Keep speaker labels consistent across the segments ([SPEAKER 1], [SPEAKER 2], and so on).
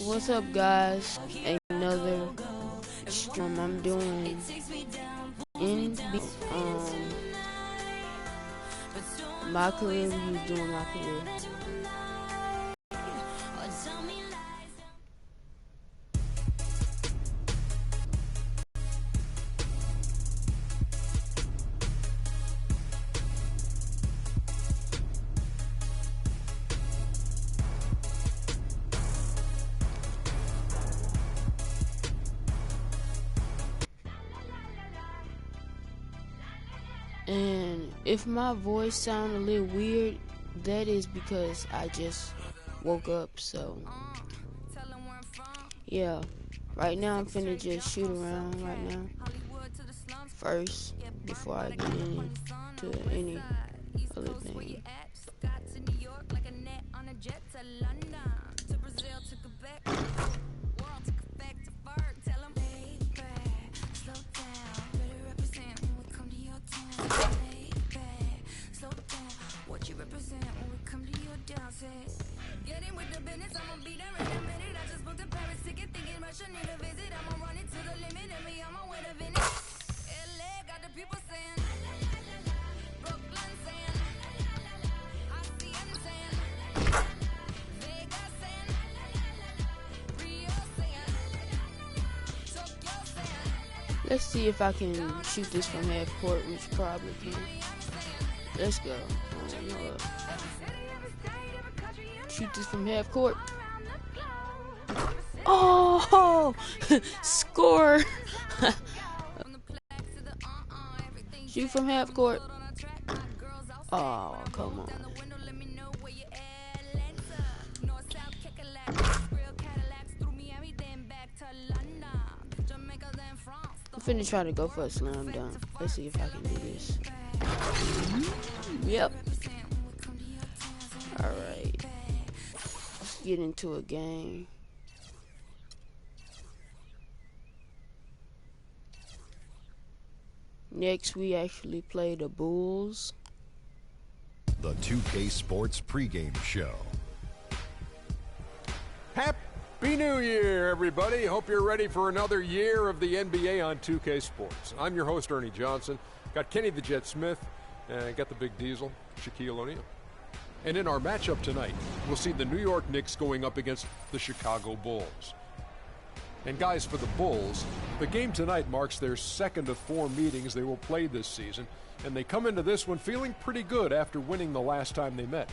[SPEAKER 1] What's up, guys? Another stream I'm doing in my career. We was doing my career. And if my voice sounds a little weird, that is because I just woke up. So yeah, right now I'm finna just shoot around right now first before I get into any other thing.
[SPEAKER 2] Getting with the business, I'ma be there in a minute. I just booked a Paris ticket, thinking Russia need a visit. I'ma run it to the limit and be on my way to Venice. LA got the people saying, Brooklyn saying, ASEAN saying, Vegas saying, Rio saying, Tokyo saying.
[SPEAKER 1] Let's see if I can shoot this from half court, which probably can. Let's go. Shoot this from half court. Oh, score! Shoot from half court. Oh, come on. I'm finna try to go for a slam dunk. Let's see if I can do this. Yep. Alright. Let's get into a game. Next, we actually play the Bulls.
[SPEAKER 3] The 2K Sports pregame show.
[SPEAKER 4] Happy New Year, everybody. Hope you're ready for another year of the NBA on 2K Sports. I'm your host, Ernie Johnson. Got Kenny the Jet Smith, and got the Big Diesel, Shaquille O'Neal. And in our matchup tonight, we'll see the New York Knicks going up against the Chicago Bulls. And guys, for the Bulls, the game tonight marks their second of 4 meetings they will play this season, and they come into this one feeling pretty good after winning the last time they met.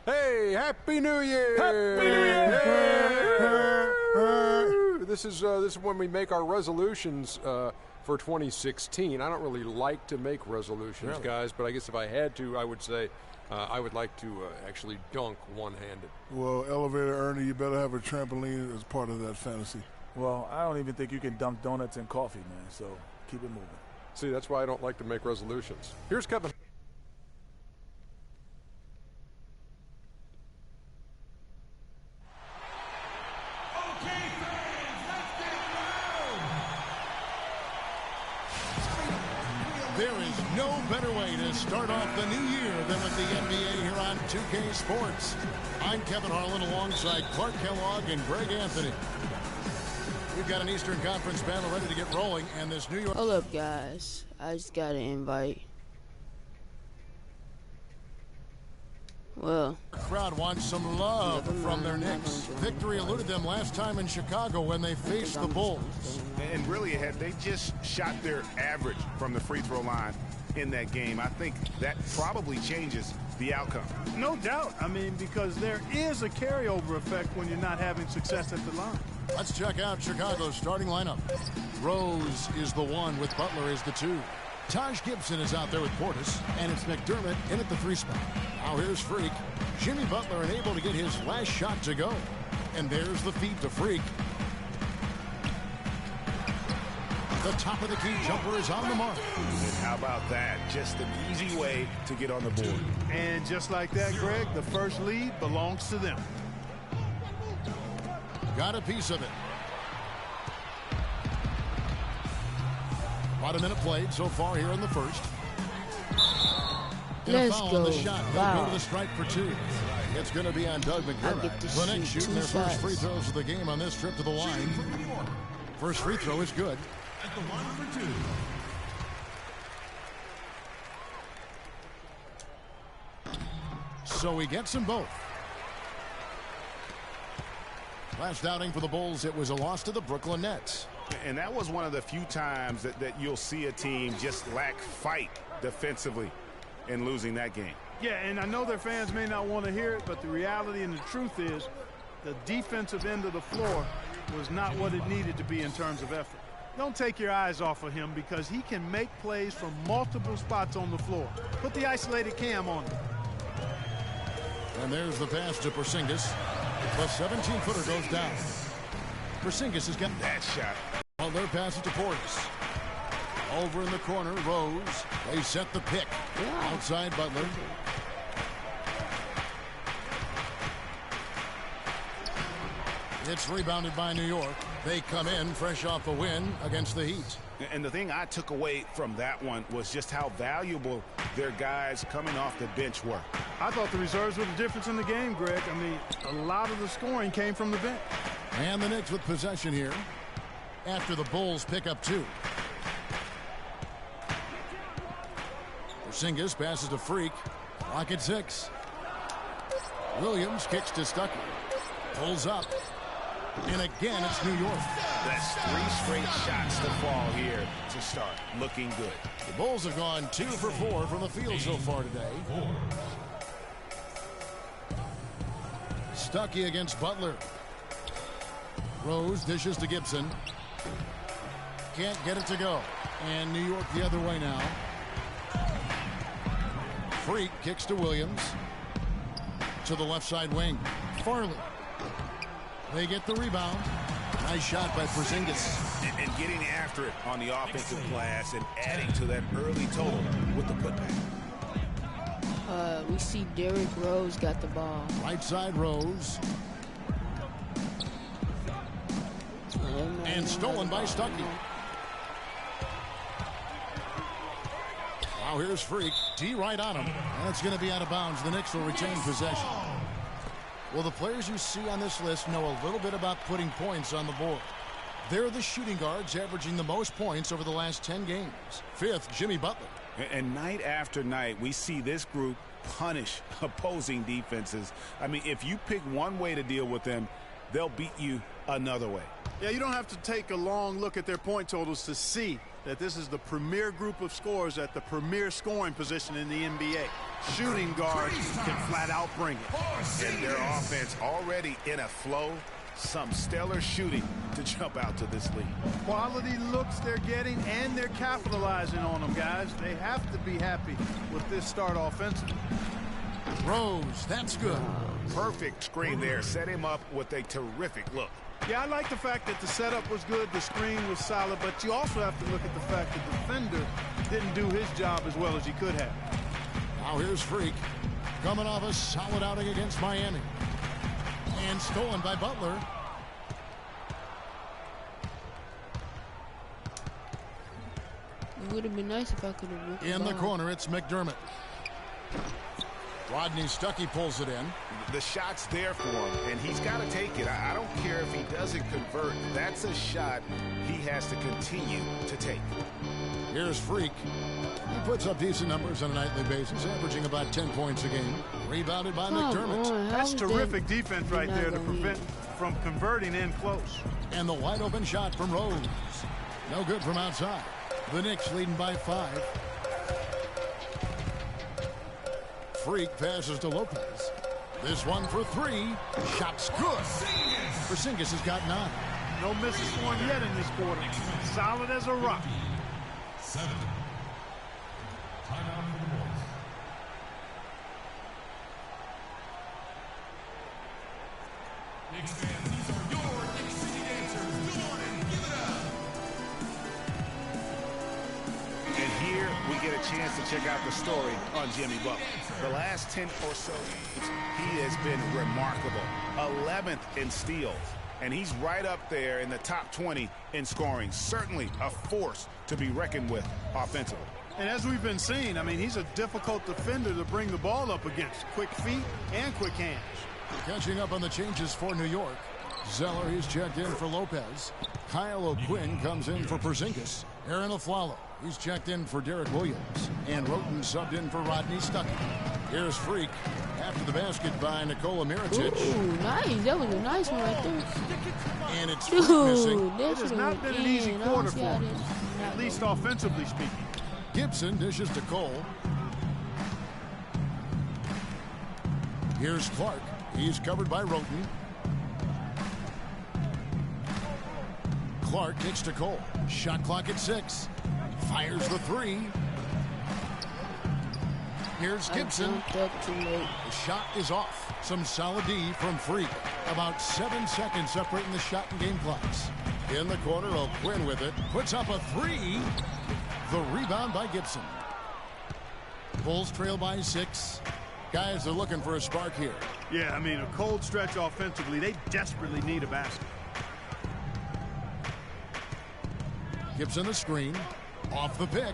[SPEAKER 4] Hey, Happy New Year! Happy New Year! This is when we make our resolutions for 2016. I don't really like to make resolutions, guys, but I guess if I had to, I would say I would like to actually dunk one-handed.
[SPEAKER 5] Well, Elevator Ernie, you better have a trampoline as part of that fantasy.
[SPEAKER 6] Well, I don't even think you can dunk donuts in coffee, man, so keep it moving.
[SPEAKER 4] See, that's why I don't like to make resolutions. Here's Kevin.
[SPEAKER 7] There is no better way to start off the new year than with the NBA here on 2K Sports. I'm Kevin Harlan alongside Clark Kellogg and Greg Anthony. We've got an Eastern Conference panel ready to get rolling, and this New York...
[SPEAKER 1] Hold up, guys. I just got an invite. Well,
[SPEAKER 7] the crowd wants some love from their Knicks. Victory eluded them last time in Chicago when they faced the Bulls.
[SPEAKER 8] And really, had they just shot their average from the free throw line in that game, I think that probably changes the outcome.
[SPEAKER 9] No doubt. I mean, because there is a carryover effect when you're not having success at the line.
[SPEAKER 7] Let's check out Chicago's starting lineup. Rose is the 1 with Butler as the 2. Taj Gibson is out there with Portis, and it's McDermott in at the 3 spot. Now here's Freak. Jimmy Butler unable to get his last shot to go. And there's the feed to Freak. The top of the key jumper is on the mark.
[SPEAKER 8] And how about that? Just an easy way to get on the board.
[SPEAKER 9] And just like that, Greg, the first lead belongs to them.
[SPEAKER 7] Got a piece of it. About a minute played so far here in the first.
[SPEAKER 1] let's go.
[SPEAKER 7] The shot. They'll go to the strike for 2. It's going to be on Doug McDermott. The Knicks shooting their first free throws of the game on this trip to the line. First free throw is good.
[SPEAKER 2] At the line for 2.
[SPEAKER 7] So he gets them both. Last outing for the Bulls, it was a loss to the Brooklyn Nets.
[SPEAKER 8] And that was one of the few times that you'll see a team just lack fight defensively in losing that game.
[SPEAKER 9] Yeah, and I know their fans may not want to hear it, but the reality and the truth is the defensive end of the floor was not what it needed to be in terms of effort. Don't take your eyes off of him because he can make plays from multiple spots on the floor. Put the isolated cam on him.
[SPEAKER 7] And there's the pass to Porzingis. The 17-footer goes down. Porzingis has got
[SPEAKER 8] that shot.
[SPEAKER 7] Butler passes to Portis. Over in the corner, Rose. They set the pick. Outside Butler. It's rebounded by New York. They come in fresh off a win against the Heat.
[SPEAKER 8] And the thing I took away from that one was just how valuable their guys coming off the bench were.
[SPEAKER 9] I thought the reserves were the difference in the game, Greg. I mean, a lot of the scoring came from the bench.
[SPEAKER 7] And the Knicks with possession here after the Bulls pick up 2. Porzingis passes to Freak. Clock at 6. Williams kicks to Stuckey. Pulls up. And again, it's New York.
[SPEAKER 8] That's 3 straight shots to fall here to start. Looking good.
[SPEAKER 7] The Bulls have gone 2 for 4 from the field so far today. Stuckey against Butler. Rose dishes to Gibson. Can't get it to go. And New York the other way now. Freak kicks to Williams. To the left side wing. Farley. They get the rebound. Nice shot by Porzingis.
[SPEAKER 8] And getting after it on the offensive glass and adding to that early total with the putback.
[SPEAKER 1] We see Derrick Rose got the ball.
[SPEAKER 7] Right side Rose. And stolen by Stuckey. Now here's Freak. D right on him. And it's going to be out of bounds. The Knicks will retain possession. Well, the players you see on this list know a little bit about putting points on the board. They're the shooting guards averaging the most points over the last 10 games. 5th, Jimmy Butler.
[SPEAKER 8] And night after night, we see this group punish opposing defenses. I mean, if you pick one way to deal with them, they'll beat you another way.
[SPEAKER 9] Yeah, you don't have to take a long look at their point totals to see that this is the premier group of scorers at the premier scoring position in the NBA. Shooting guards can flat out bring it.
[SPEAKER 8] And their offense already in a flow. Some stellar shooting to jump out to this lead.
[SPEAKER 9] Quality looks they're getting, and they're capitalizing on them, guys. They have to be happy with this start offensively.
[SPEAKER 7] Rose, that's good.
[SPEAKER 8] Perfect screen there. Set him up with a terrific look.
[SPEAKER 9] Yeah, I like the fact that the setup was good, the screen was solid, but you also have to look at the fact that the defender didn't do his job as well as he could have.
[SPEAKER 7] Now here's Freak, coming off a solid outing against Miami. And stolen by Butler.
[SPEAKER 1] It would have been nice if I could have ripped
[SPEAKER 7] In the corner, it's McDermott. Rodney Stuckey pulls it in.
[SPEAKER 8] The shot's there for him, and he's got to take it. I don't care if he doesn't convert. That's a shot he has to continue to take.
[SPEAKER 7] Here's Freak. He puts up decent numbers on a nightly basis, averaging about 10 points a game. Rebounded by McDermott.
[SPEAKER 9] That's terrific defense right there to prevent from converting in close.
[SPEAKER 7] And the wide open shot from Rose. No good from outside. The Knicks leading by 5. Freak passes to Lopez. This one for 3. Shot's good. Porzingis has got 9.
[SPEAKER 9] No misses for him yet in this quarter. Solid as a rock.
[SPEAKER 2] 7. Timeout for the Bulls. Knicks fans, these are your Knicks City dancers. Good morning. Give it up.
[SPEAKER 8] And here we get a chance to check out the story on Jimmy Butler. The last 10 or so games, he has been remarkable. 11th in steals. And he's right up there in the top 20 in scoring. Certainly a force to be reckoned with offensively.
[SPEAKER 9] And as we've been seeing, I mean, he's a difficult defender to bring the ball up against. Quick feet and quick hands.
[SPEAKER 7] Catching up on the changes for New York. Zeller, he's checked in for Lopez. Kyle O'Quinn comes in for Porzingis. Aaron Aflalo, he's checked in for Derek Williams. And Roten subbed in for Rodney Stuckey. Here's Freak after the basket by Nikola Mirotic.
[SPEAKER 1] Ooh, nice. That was a nice one right there.
[SPEAKER 7] And it's Freak missing.
[SPEAKER 9] It has not been an easy quarter for him, at least offensively speaking.
[SPEAKER 7] Gibson dishes to Cole. Here's Clark. He's covered by Roten. Clark kicks to Cole. Shot clock at 6. Fires the 3. Here's Gibson.
[SPEAKER 1] The
[SPEAKER 7] shot is off. Some solid D from Freak. About 7 seconds separating the shot and game clocks. In the corner, O'Quinn with it. Puts up a 3. The rebound by Gibson. Bulls trail by 6. Guys are looking for a spark here.
[SPEAKER 9] Yeah, I mean, a cold stretch offensively. They desperately need a basket.
[SPEAKER 7] Gibson the screen. Off the pick.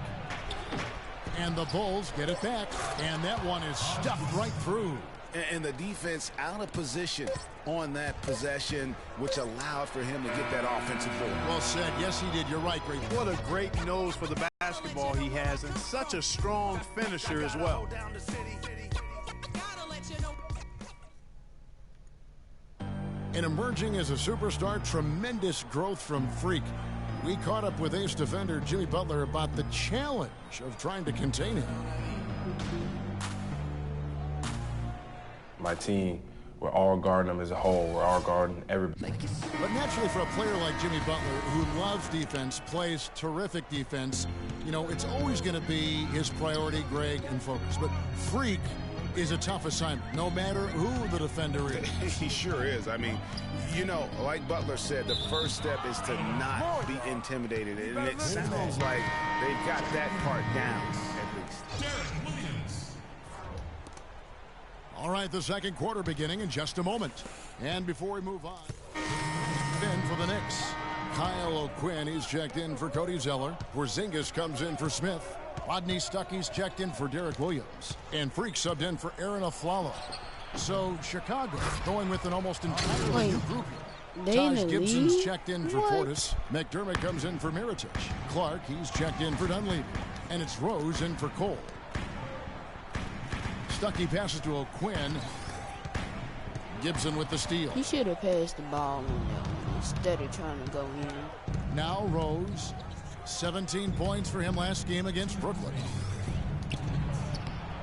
[SPEAKER 7] And the Bulls get it back. And that one is stuffed right through.
[SPEAKER 8] And the defense out of position on that possession, which allowed for him to get that offensive board.
[SPEAKER 7] Well said. Yes, he did. You're right, Greg.
[SPEAKER 9] What a great nose for the basketball he has, and such a strong finisher as well.
[SPEAKER 7] And emerging as a superstar, tremendous growth from Freak. We caught up with ace defender Jimmy Butler about the challenge of trying to contain him.
[SPEAKER 10] My team, we're all guarding them as a whole. We're all guarding everybody.
[SPEAKER 7] But naturally, for a player like Jimmy Butler, who loves defense, plays terrific defense, you know, it's always going to be his priority, Greg, and focus. But Freak is a tough assignment, no matter who the defender is.
[SPEAKER 8] He sure is. I mean, you know, like Butler said, the first step is to not be intimidated. And it sounds like they've got that part down, at least.
[SPEAKER 7] All right, the second quarter beginning in just a moment. And before we move on, in for the Knicks, Kyle O'Quinn, he's checked in for Cody Zeller. Porzingis comes in for Smith. Rodney Stuckey's checked in for Derek Williams. And Freak subbed in for Aaron Aflalo. So Chicago going with an almost entirely new group here. Taj Gibson's checked in for Portis. McDermott comes in for Mirotic. Clark, he's checked in for Dunleavy. And it's Rose in for Cole. Stuckey passes to O'Quinn. Gibson with the steal.
[SPEAKER 1] He should have passed the ball on that one instead of trying to go in.
[SPEAKER 7] Now Rose. 17 points for him last game against Brooklyn.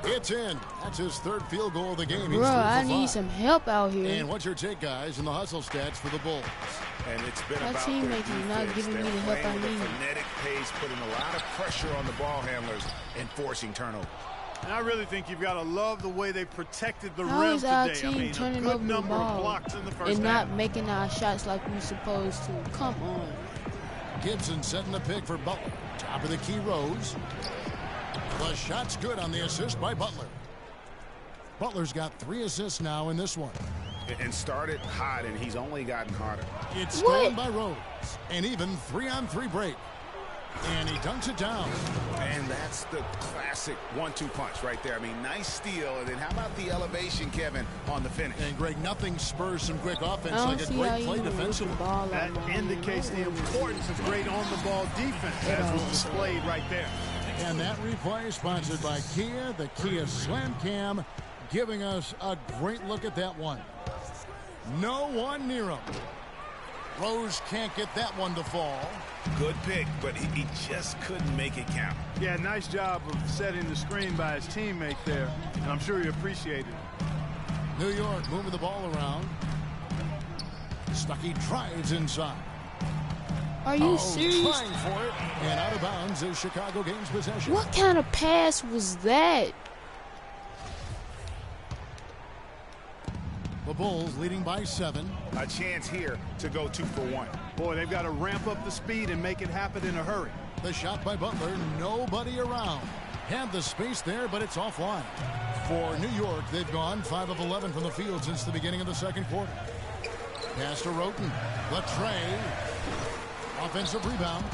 [SPEAKER 7] It's in. That's his third field goal of the game.
[SPEAKER 1] Bro, I need some help out here.
[SPEAKER 7] And what's your take, guys, in the hustle stats for the Bulls?
[SPEAKER 8] And it's been
[SPEAKER 1] my
[SPEAKER 8] about
[SPEAKER 1] teammates is not giving me the help I need.
[SPEAKER 8] Frenetic pace, putting a lot of pressure on the ball handlers and forcing turnovers.
[SPEAKER 9] And I really think you've got to love the way they protected the
[SPEAKER 1] How
[SPEAKER 9] rim
[SPEAKER 1] is our
[SPEAKER 9] today.
[SPEAKER 1] team
[SPEAKER 9] I mean,
[SPEAKER 1] turning
[SPEAKER 9] a good
[SPEAKER 1] over the
[SPEAKER 9] number
[SPEAKER 1] ball
[SPEAKER 9] of blocks in the first
[SPEAKER 1] and
[SPEAKER 9] half.
[SPEAKER 1] not making our shots like we supposed to? Come on.
[SPEAKER 7] Gibson setting the pick for Butler. Top of the key, Rose. The shot's good on the assist by Butler. Butler's got 3 assists now in this one.
[SPEAKER 8] And started hot, and he's only gotten hotter.
[SPEAKER 7] It's stolen by Rose. An even 3-on-3 break. And he dunks it down.
[SPEAKER 8] And that's the classic 1-2 punch right there. I mean, nice steal. And then how about the elevation, Kevin, on the finish?
[SPEAKER 7] And, Greg, nothing spurs some quick offense like a great play defensively.
[SPEAKER 9] That indicates the importance of great on-the-ball defense, as was displayed right there.
[SPEAKER 7] And that replay sponsored by Kia, the Kia Slam Cam, giving us a great look at that one. No one near him. Rose can't get that one to fall.
[SPEAKER 8] Good pick, but he just couldn't make it count.
[SPEAKER 9] Yeah, nice job of setting the screen by his teammate there, and I'm sure he appreciated it.
[SPEAKER 7] New York moving the ball around. Stuckey drives inside.
[SPEAKER 1] Are you serious?
[SPEAKER 7] Trying for it, and out of bounds as Chicago gains possession.
[SPEAKER 1] What kind of pass was that?
[SPEAKER 7] The Bulls leading by 7.
[SPEAKER 8] A chance here to go 2 for 1.
[SPEAKER 9] Boy, they've got to ramp up the speed and make it happen in a hurry.
[SPEAKER 7] The shot by Butler, nobody around. Had the space there, but it's offline. For New York, they've gone 5 of 11 from the field since the beginning of the second quarter. Pass to Roten. Latrey. Offensive rebound.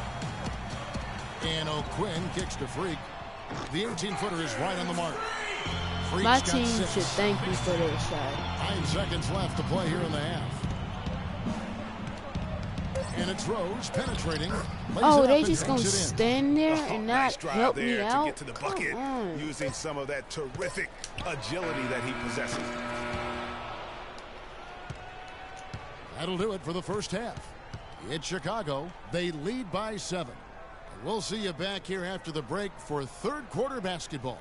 [SPEAKER 7] And O'Quinn kicks to Freak. The 18-footer is right on the mark. Freak's
[SPEAKER 1] My
[SPEAKER 7] got
[SPEAKER 1] team
[SPEAKER 7] 6.
[SPEAKER 1] should thank me for that shot.
[SPEAKER 7] 9 seconds left to play here in the half. And it's Rose penetrating.
[SPEAKER 1] Oh, they just gonna stand there and
[SPEAKER 8] Nice
[SPEAKER 1] not
[SPEAKER 8] drive
[SPEAKER 1] help
[SPEAKER 8] there
[SPEAKER 1] me
[SPEAKER 8] to
[SPEAKER 1] out?
[SPEAKER 8] get to the bucket, using some of that terrific agility that he possesses.
[SPEAKER 7] That'll do it for the first half. It's Chicago. They lead by 7. And we'll see you back here after the break for third quarter basketball.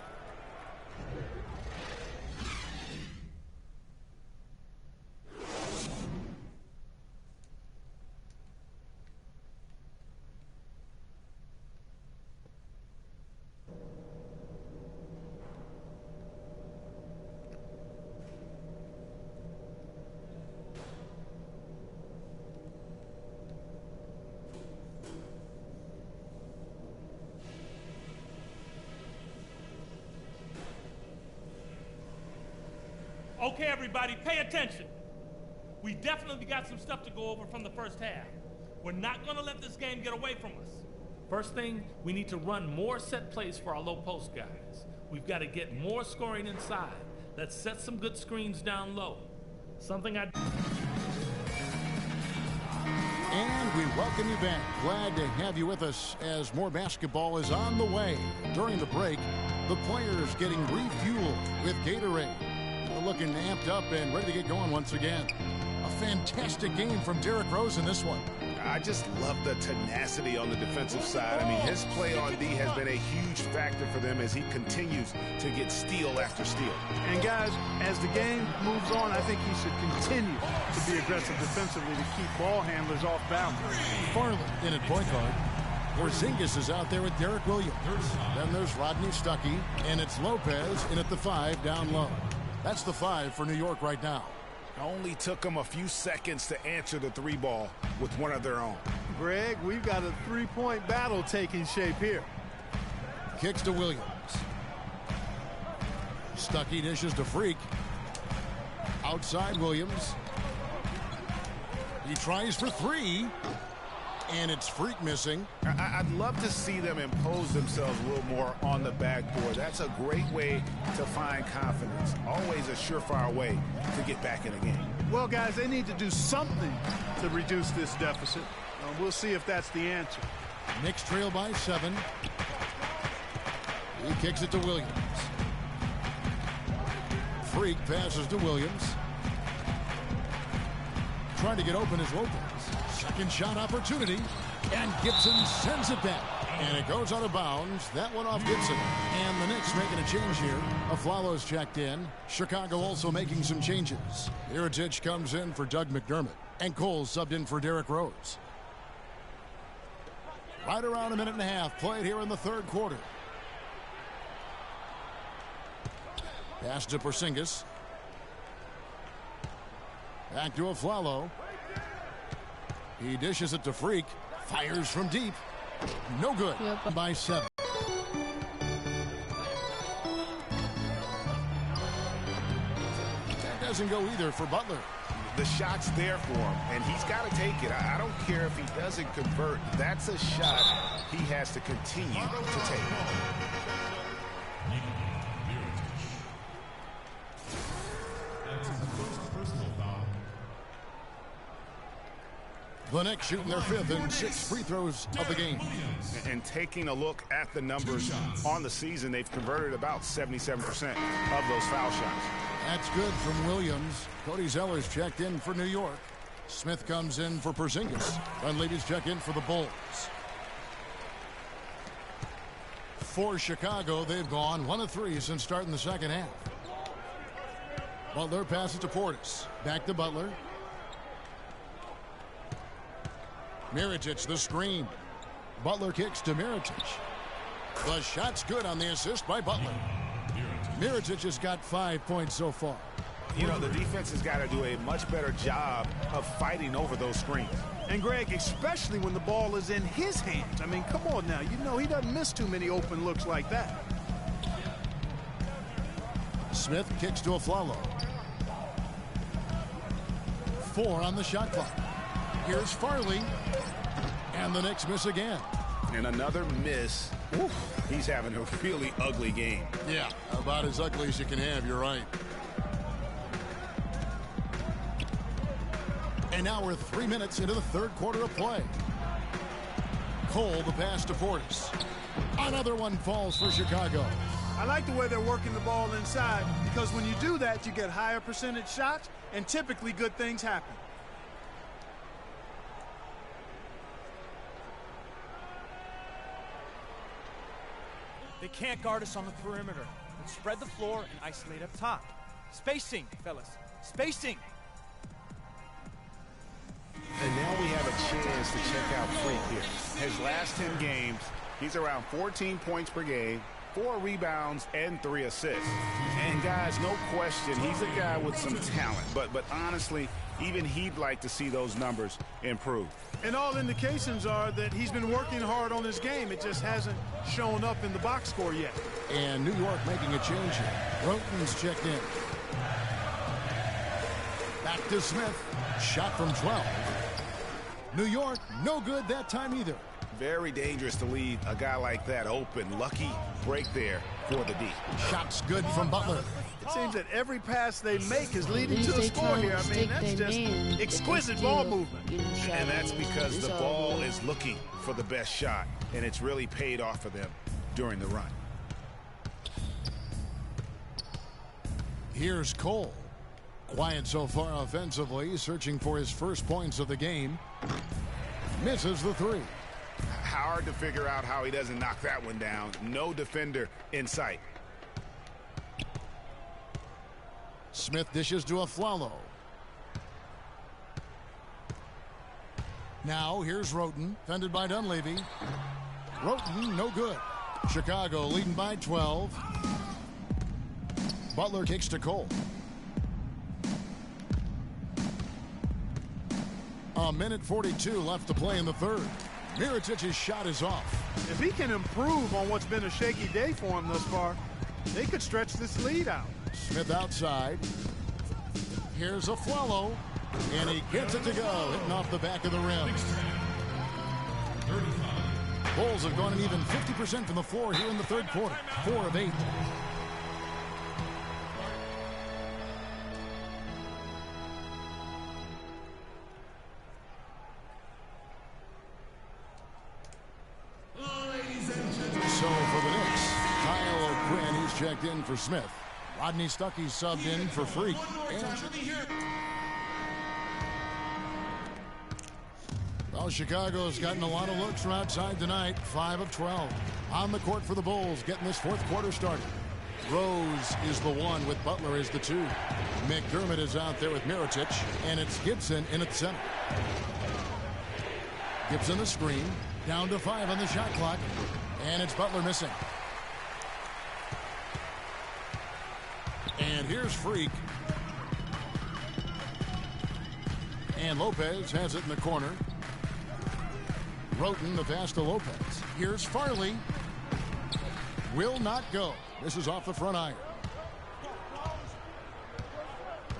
[SPEAKER 11] Okay, everybody, pay attention. We definitely got some stuff to go over from the first half. We're not going to let this game get away from us. First thing, we need to run more set plays for our low post guys. We've got to get more scoring inside. Let's set some good screens down low. Something I...
[SPEAKER 7] And we welcome you back. Glad to have you with us as more basketball is on the way. During the break, the players getting refueled with Gatorade. They're looking amped up and ready to get going once again. A fantastic game from Derrick Rose in this one.
[SPEAKER 8] I just love the tenacity on the defensive side. I mean, his play on D has been a huge factor for them as he continues to get steal after steal.
[SPEAKER 9] And guys, as the game moves on, I think he should continue to be aggressive defensively to keep ball handlers off balance.
[SPEAKER 7] Farley in at point guard. Porzingis is out there with Derek Williams. Then there's Rodney Stuckey, and it's Lopez in at the 5 down low. That's the 5 for New York right now.
[SPEAKER 8] Only took them a few seconds to answer the 3 ball with one of their own.
[SPEAKER 9] Greg, we've got a 3-point battle taking shape here.
[SPEAKER 7] Kicks to Williams. Stuckey dishes to Freak. Outside Williams. He tries for 3. And it's Freak missing.
[SPEAKER 8] I'd love to see them impose themselves a little more on the backboard. That's a great way to find confidence. Always a surefire way to get back in the game.
[SPEAKER 9] Well, guys, they need to do something to reduce this deficit. We'll see if that's the answer.
[SPEAKER 7] Knicks trail by 7. He kicks it to Williams. Freak passes to Williams. Trying to get open is Lopez. Second shot opportunity, and Gibson sends it back. And it goes out of bounds. That one off Gibson. And the Knicks making a change here. Aflalo's checked in. Chicago also making some changes. Mirotic comes in for Doug McDermott. And Cole subbed in for Derrick Rose. Right around a minute and a half played here in the third quarter. Pass to Porzingis. Back to Aflalo. He dishes it to Freak. Fires from deep. No good. Yep. By 7. That doesn't go either for Butler.
[SPEAKER 8] The shot's there for him, and he's got to take it. I don't care if he doesn't convert. That's a shot he has to continue to take.
[SPEAKER 7] The Knicks shooting their 5th and 6th free throws of the game.
[SPEAKER 8] And taking a look at the numbers on the season, they've converted about 77% of those foul shots.
[SPEAKER 7] That's good from Williams. Cody Zeller's checked in for New York. Smith comes in for Porzingis. Dunleavy's checked in for the Bulls. For Chicago, they've gone 1 of 3 since starting the second half. Butler passes to Portis. Back to Butler. Mirotic, the screen. Butler kicks to Mirotic. The shot's good on the assist by Butler. Mirotic has got 5 points so far.
[SPEAKER 8] You know, the defense has got to do a much better job of fighting over those screens.
[SPEAKER 9] And Greg, especially when the ball is in his hands. I mean, come on now. You know he doesn't miss too many open looks like that.
[SPEAKER 7] Smith kicks to Aflalo. 4 on the shot clock. Here's Farley. And the Knicks miss again.
[SPEAKER 8] And another miss He's having a really ugly game.
[SPEAKER 7] Yeah, about as ugly as you can have, you're right. And now we're 3 minutes into the third quarter of play. Cole, the pass to Portis. Another one falls for Chicago.
[SPEAKER 9] I like the way they're working the ball inside, because when you do that, you get higher percentage shots, and typically good things happen.
[SPEAKER 12] They can't guard us on the perimeter. Let's spread the floor and isolate up top. Spacing, fellas. Spacing.
[SPEAKER 8] And now we have a chance to check out Freak here. His last 10 games, he's around 14 points per game, 4 rebounds, and 3 assists. And guys, no question, he's a guy with some talent. But honestly, even he'd like to see those numbers improve.
[SPEAKER 9] And all indications are that he's been working hard on his game. It just hasn't shown up in the box score yet.
[SPEAKER 7] And New York making a change here. Roten's checked in. Back to Smith. Shot from 12. New York, no good that time either.
[SPEAKER 8] Very dangerous to leave a guy like that open. Lucky break there for the D.
[SPEAKER 7] Shots good from Butler.
[SPEAKER 9] It seems that every pass they make is leading to the score here. I mean, that's just exquisite ball movement.
[SPEAKER 8] And that's because the ball is looking for the best shot, and it's really paid off for them during the run.
[SPEAKER 7] Here's Cole. Quiet so far offensively, searching for his first points of the game. Misses the three.
[SPEAKER 8] Hard to figure out how he doesn't knock that one down. No defender in sight.
[SPEAKER 7] Smith dishes to Aflalo. Now here's Roten, fended by Dunleavy. Roten, no good. Chicago leading by 12. Butler kicks to Cole. A minute 42 left to play in the third. Mirotic's shot is off.
[SPEAKER 9] If he can improve on what's been a shaky day for him thus far, they could stretch this lead out.
[SPEAKER 7] Smith outside. Here's Aflalo. And he gets it to go, hitting off the back of the rim. Bulls have gone an even 50% from the floor here in the third quarter. 4 of 8. So for the Knicks, Kyle O'Quinn, he's checked in for Smith. Rodney Stuckey's subbed in for Freak. Well, Chicago's gotten a lot of looks from outside tonight. 5 of 12. On the court for the Bulls, getting this fourth quarter started. Rose is the 1 with Butler as the 2. McDermott is out there with Mirotic, and it's Gibson in at center. Gibson the screen. Down to 5 on the shot clock. And it's Butler missing. And here's Freak. And Lopez has it in the corner. Roten the pass to Lopez. Here's Farley. Will not go. This is off the front iron.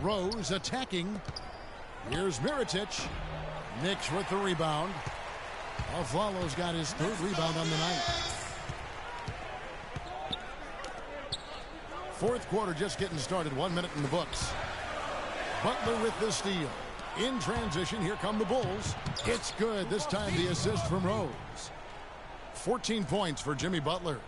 [SPEAKER 7] Rose attacking. Here's Mirotic. Knicks with the rebound. Aflalo's got his 3rd rebound on the night. Fourth quarter just getting started. 1 minute in the books. Butler with the steal. In transition, here come the Bulls. It's good. This time the assist from Rose. 14 points for Jimmy Butler.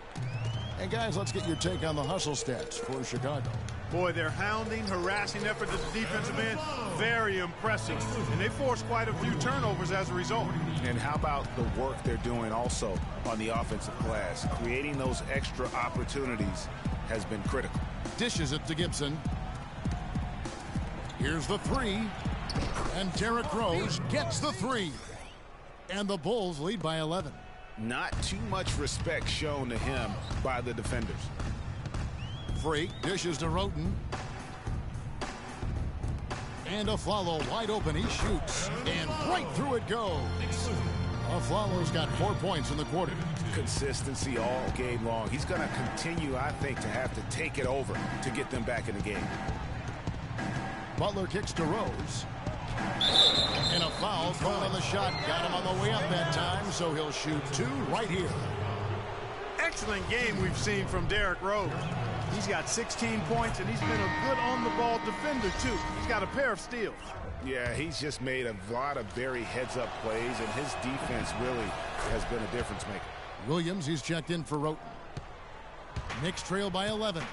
[SPEAKER 7] And guys, let's get your take on the hustle stats for Chicago.
[SPEAKER 9] Boy, their hounding, harassing effort at the defensive end, very impressive. And they forced quite a few turnovers as a result.
[SPEAKER 8] And how about the work they're doing also on the offensive glass? Creating those extra opportunities has been critical.
[SPEAKER 7] Dishes it to Gibson. Here's the 3. And Derrick Rose gets the 3. And the Bulls lead by 11.
[SPEAKER 8] Not too much respect shown to him by the defenders.
[SPEAKER 7] Freak dishes to Roten. And Aflalo wide open. He shoots. And right through it goes. Aflalo's got 4 points in the quarter.
[SPEAKER 8] Consistency all game long. He's going to continue, I think, to have to take it over to get them back in the game.
[SPEAKER 7] Butler kicks to Rose. And a foul called on the shot. Got him on the way up that time, so he'll shoot 2 right here.
[SPEAKER 9] excellent game we've seen from Derrick Rose. He's got 16 points, and he's been a good on-the-ball defender, too. He's got a pair of steals.
[SPEAKER 8] Yeah, he's just made a lot of very heads-up plays, and his defense really has been a difference maker.
[SPEAKER 7] Williams, he's checked in for Roten. Knicks trail by 11.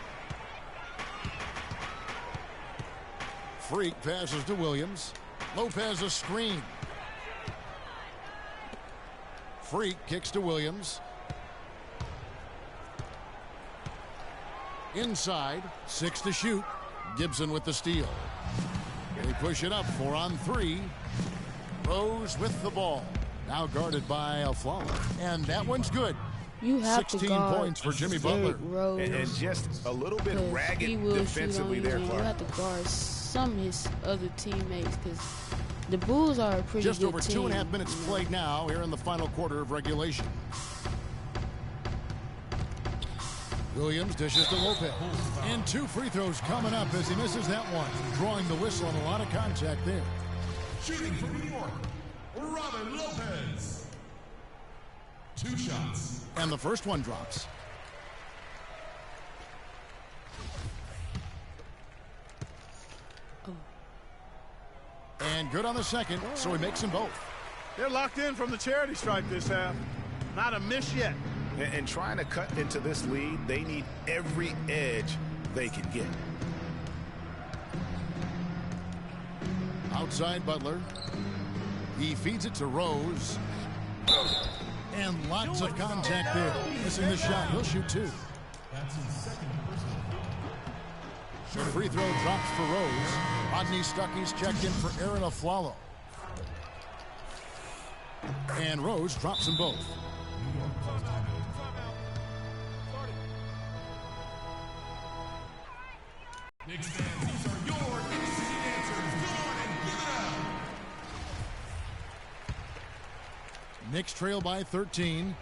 [SPEAKER 7] Freak passes to Williams. Lopez a screen. Freak kicks to Williams. Inside, 6 to shoot. Gibson with the steal. They push it up, 4 on 3. Rose with the ball. Now guarded by Aflalo. And that one's good.
[SPEAKER 1] You have
[SPEAKER 7] 16
[SPEAKER 1] to guard
[SPEAKER 7] points for Jimmy Butler.
[SPEAKER 1] Rose,
[SPEAKER 8] and just a little bit ragged defensively there, Clark.
[SPEAKER 1] You have to guard some of his other teammates because the Bulls are a pretty
[SPEAKER 7] just
[SPEAKER 1] good
[SPEAKER 7] over
[SPEAKER 1] team.
[SPEAKER 7] 2.5 minutes played now here in the final quarter of regulation. Williams dishes to Lopez. And 2 free throws coming up as he misses that one. Drawing the whistle and a lot of contact there.
[SPEAKER 13] Shooting from New York, Robin Lopez. 2 shots.
[SPEAKER 7] And the first one drops. And good on the second, so he makes them both.
[SPEAKER 9] They're locked in from the charity stripe this half. Not a miss yet.
[SPEAKER 8] And trying to cut into this lead, they need every edge they can get.
[SPEAKER 7] Outside Butler. He feeds it to Rose. And lots of contact there. Missing the shot. He'll shoot 2.
[SPEAKER 13] That's his second personal.
[SPEAKER 7] The free throw drops for Rose. Rodney Stuckey's checked in for Aaron Aflalo. And Rose drops them both.
[SPEAKER 13] New York calls timeout. Knicks fans, these are your Knicks City answers. Go on and give it up.
[SPEAKER 7] Knicks trail by 13.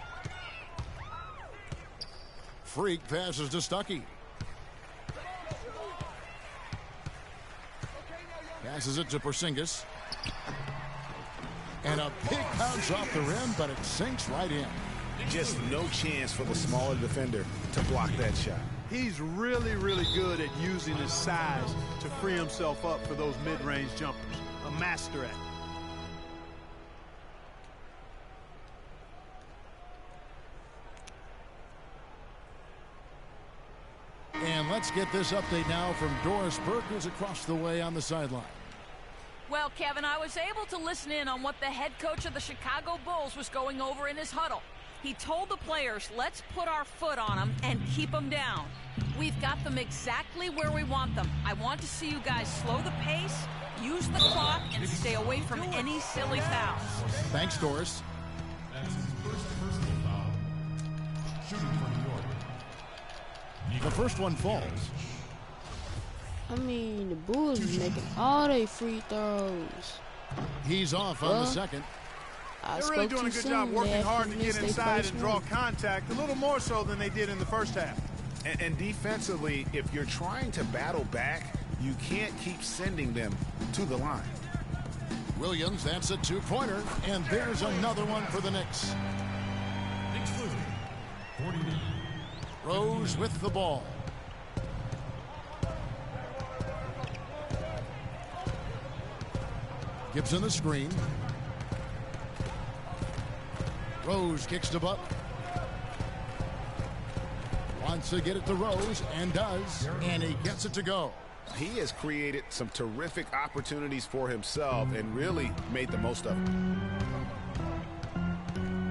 [SPEAKER 7] Freak passes to Stuckey. Passes it to Porzingis. And a big bounce off the rim, but it sinks right in.
[SPEAKER 8] Just no chance for the smaller defender to block that shot.
[SPEAKER 9] He's really, really good at using his size to free himself up for those mid-range jumpers. A master at it.
[SPEAKER 7] And let's get this update now from Doris Burke, who's across the way on the sideline.
[SPEAKER 14] Well, Kevin, I was able to listen in on what the head coach of the Chicago Bulls was going over in his huddle. He told the players, let's put our foot on them and keep them down. We've got them exactly where we want them. I want to see you guys slow the pace, use the clock, and stay away from any silly fouls.
[SPEAKER 7] Thanks, Doris.
[SPEAKER 13] That's his first personal foul. Shooting from New York.
[SPEAKER 7] The first one falls.
[SPEAKER 1] I mean, the Bulls is making all their free throws.
[SPEAKER 7] He's off on the second.
[SPEAKER 9] They're really doing a good job working hard to get inside and draw contact, a little more so than they did in the first half.
[SPEAKER 8] And defensively, if you're trying to battle back, you can't keep sending them to the line.
[SPEAKER 7] Williams, that's a 2-pointer, and there's another one for the Knicks.
[SPEAKER 13] Knicks losing. 49.
[SPEAKER 7] Rose with the ball. Gibson the screen. Rose kicks to Butler. Wants to get it to Rose, and does, and he gets it to go.
[SPEAKER 8] He has created some terrific opportunities for himself and really made the most of it.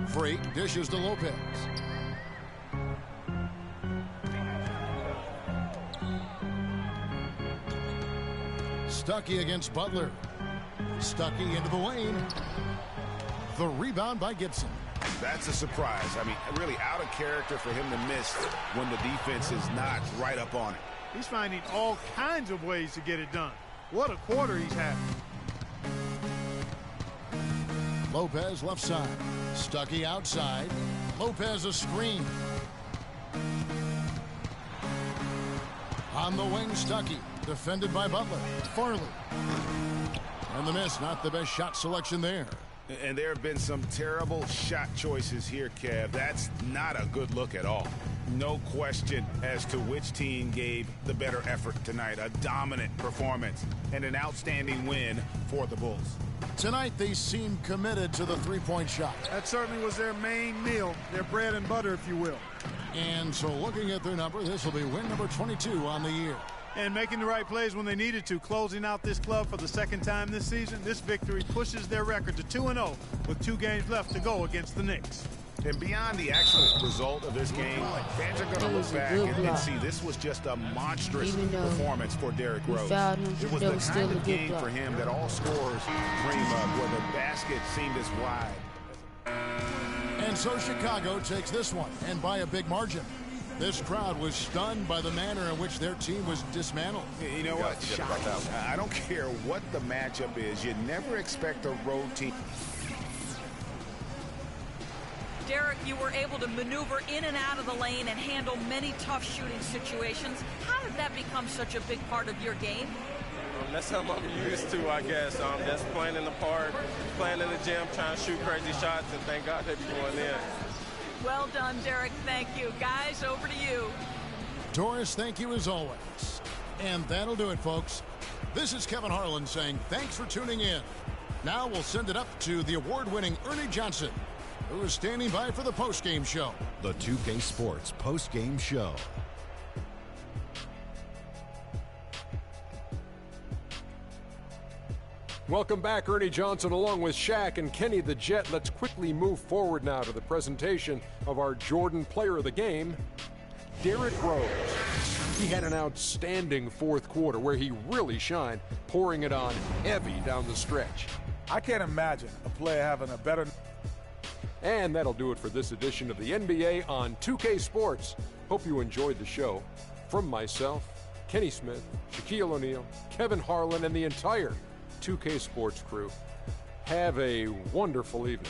[SPEAKER 7] Freak dishes to Lopez. Stuckey against Butler. Stuckey into the lane. The rebound by Gibson.
[SPEAKER 8] That's a surprise. I mean, really out of character for him to miss when the defense is not right up on it.
[SPEAKER 9] He's finding all kinds of ways to get it done. What a quarter he's having.
[SPEAKER 7] Lopez left side. Stuckey outside. Lopez a screen. On the wing, Stuckey. Defended by Butler. Farley. And the miss, not the best shot selection there.
[SPEAKER 8] And there have been some terrible shot choices here, Kev. That's not a good look at all. No question as to which team gave the better effort tonight. A dominant performance and an outstanding win for the Bulls.
[SPEAKER 7] Tonight, they seem committed to the three-point shot.
[SPEAKER 9] That certainly was their main meal, their bread and butter, if you will.
[SPEAKER 7] And so looking at their number, this will be win number 22 on the year.
[SPEAKER 9] And making the right plays when they needed to, closing out this club for the second time this season. This victory pushes their record to 2-0 with 2 games left to go against the Knicks.
[SPEAKER 8] And beyond the actual result of this game, fans are going to look back and see this was just a monstrous performance for Derrick Rose. It was the kind of game for him that all scorers dream of, where the basket seemed as wide.
[SPEAKER 7] And so Chicago takes this one, and by a big margin. This crowd was stunned by the manner in which their team was dismantled.
[SPEAKER 8] You know what? Shocking. I don't care what the matchup is. You never expect a road team.
[SPEAKER 14] Derek, you were able to maneuver in and out of the lane and handle many tough shooting situations. How did that become such a big part of your game?
[SPEAKER 10] That's something I'm used to, I guess. Just playing in the park, playing in the gym, trying to shoot crazy shots, and thank God they be going in.
[SPEAKER 14] Well done, Derek. Thank you. Guys, over to you.
[SPEAKER 7] Doris, thank you as always. And that'll do it, folks. This is Kevin Harlan saying thanks for tuning in. Now we'll send it up to the award-winning Ernie Johnson, who is standing by for the post-game show.
[SPEAKER 3] The 2K Sports post-game show.
[SPEAKER 4] Welcome back, Ernie Johnson, along with Shaq and Kenny the Jet. Let's quickly move forward now to the presentation of our Jordan Player of the Game, Derrick Rose. He had an outstanding fourth quarter where he really shined, pouring it on heavy down the stretch.
[SPEAKER 6] I can't imagine a player having a better...
[SPEAKER 4] And that'll do it for this edition of the NBA on 2K Sports. Hope you enjoyed the show. From myself, Kenny Smith, Shaquille O'Neal, Kevin Harlan, and the entire 2K Sports crew, have a wonderful evening.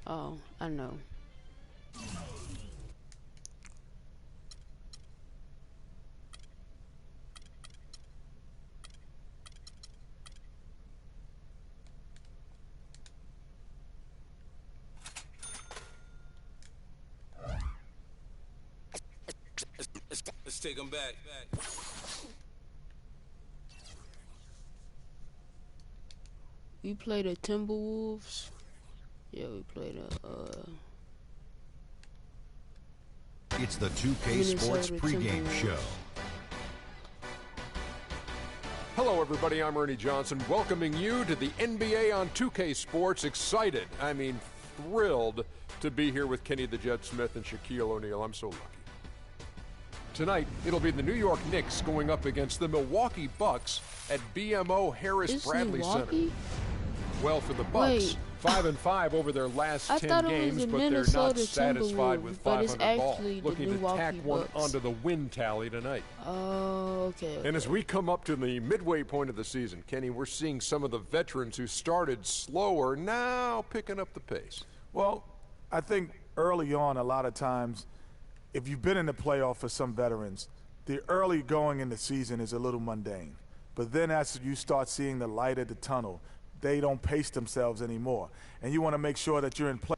[SPEAKER 1] Oh, I know.
[SPEAKER 15] Let's take them back.
[SPEAKER 1] We played the Timberwolves. Yeah, we played
[SPEAKER 3] It's the 2K Sports pregame show.
[SPEAKER 4] Hello, everybody. I'm Ernie Johnson, welcoming you to the NBA on 2K Sports. Excited, I mean thrilled to be here with Kenny the Jet Smith and Shaquille O'Neal. I'm so lucky. Tonight, it'll be the New York Knicks going up against the Milwaukee Bucks at BMO Harris Bradley Center. Well, for the Bucks, 5-5 over their last 10 games, but they're not satisfied with 500 ball. Looking to tack one onto the win tally tonight.
[SPEAKER 1] Oh, okay.
[SPEAKER 4] And as we come up to the midway point of the season, Kenny, we're seeing some of the veterans who started slower now picking up the pace.
[SPEAKER 6] Well, I think early on, a lot of times, if you've been in the playoff for some veterans, the early going in the season is a little mundane. But then as you start seeing the light at the tunnel, they don't pace themselves anymore. And you want to make sure that you're in play.